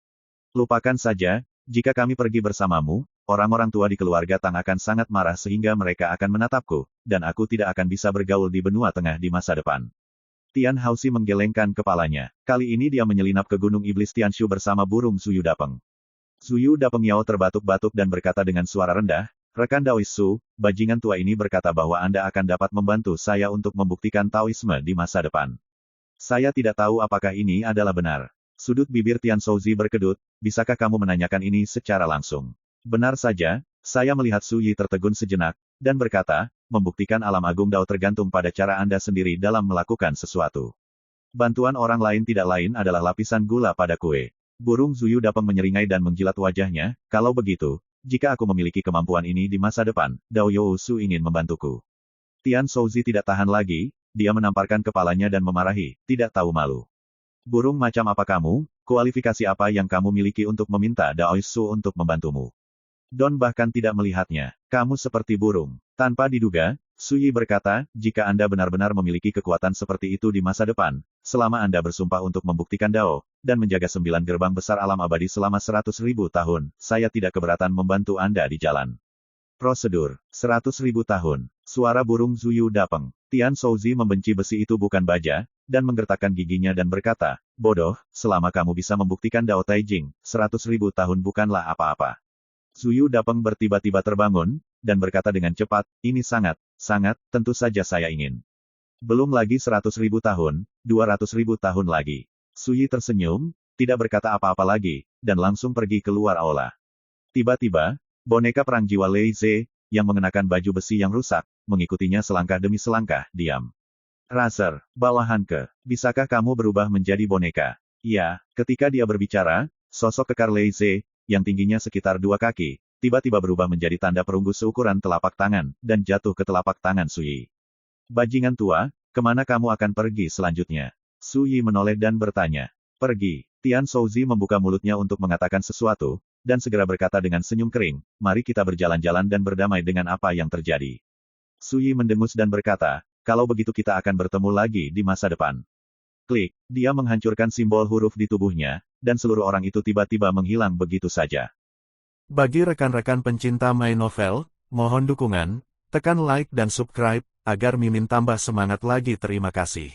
S1: Lupakan saja, jika kami pergi bersamamu, orang-orang tua di keluarga Tang akan sangat marah sehingga mereka akan menatapku, dan aku tidak akan bisa bergaul di benua tengah di masa depan. Tian Haoxi menggelengkan kepalanya. Kali ini dia menyelinap ke Gunung Iblis Tianshu bersama burung Zuyu Dapeng. Zuyu Dapeng Yao terbatuk-batuk dan berkata dengan suara rendah, "Rekan Daoisu, bajingan tua ini berkata bahwa Anda akan dapat membantu saya untuk membuktikan Taoisme di masa depan. Saya tidak tahu apakah ini adalah benar." Sudut bibir Tian Shouzi berkedut, "Bisakah kamu menanyakan ini secara langsung?" "Benar saja," saya melihat Su Yi tertegun sejenak, dan berkata, "Membuktikan alam agung Dao tergantung pada cara Anda sendiri dalam melakukan sesuatu. Bantuan orang lain tidak lain adalah lapisan gula pada kue." Burung Zuyu Dapeng menyeringai dan menjilat wajahnya, "Kalau begitu, jika aku memiliki kemampuan ini di masa depan, Dao Yousu ingin membantuku." Tian Shouzi tidak tahan lagi, dia menamparkan kepalanya dan memarahi, "Tidak tahu malu. Burung macam apa kamu, kualifikasi apa yang kamu miliki untuk meminta Daoisu untuk membantumu? Don bahkan tidak melihatnya. Kamu seperti burung." Tanpa diduga, Su Yi berkata, "Jika Anda benar-benar memiliki kekuatan seperti itu di masa depan, selama Anda bersumpah untuk membuktikan Dao, dan menjaga 9 gerbang besar alam abadi selama 100.000 tahun, saya tidak keberatan membantu Anda di jalan." Prosedur 100.000 tahun. Suara burung Zuyu Dapeng. Tian Shouzi membenci besi itu bukan baja, dan menggertakkan giginya dan berkata, "Bodoh, selama kamu bisa membuktikan Dao Taijing, 100.000 tahun bukanlah apa-apa." Zuyu Dapeng bertiba-tiba terbangun, dan berkata dengan cepat, "Ini sangat, tentu saja saya ingin. Belum lagi 100.000 tahun, 200.000 tahun lagi." Su Yi tersenyum, tidak berkata apa-apa lagi, dan langsung pergi keluar aula. Tiba-tiba, boneka perang jiwa Lei Ze, yang mengenakan baju besi yang rusak, mengikutinya selangkah demi selangkah, diam. "Razer, bawahan ke. Bisakah kamu berubah menjadi boneka?" Ya, ketika dia berbicara, sosok kekar Lei Ze, yang tingginya sekitar 2 kaki, tiba-tiba berubah menjadi tanda perunggu seukuran telapak tangan, dan jatuh ke telapak tangan Su Yi. "Bajingan tua, kemana kamu akan pergi selanjutnya?" Su Yi menoleh dan bertanya. "Pergi." Tian Shouzi membuka mulutnya untuk mengatakan sesuatu, dan segera berkata dengan senyum kering, "Mari kita berjalan-jalan dan berdamai dengan apa yang terjadi." Su Yi mendengus dan berkata, "Kalau begitu kita akan bertemu lagi di masa depan." Klik, dia menghancurkan simbol huruf di tubuhnya, dan seluruh orang itu tiba-tiba menghilang begitu saja. Bagi rekan-rekan pencinta main novel, mohon dukungan, tekan like dan subscribe, agar Mimin tambah semangat lagi. Terima kasih.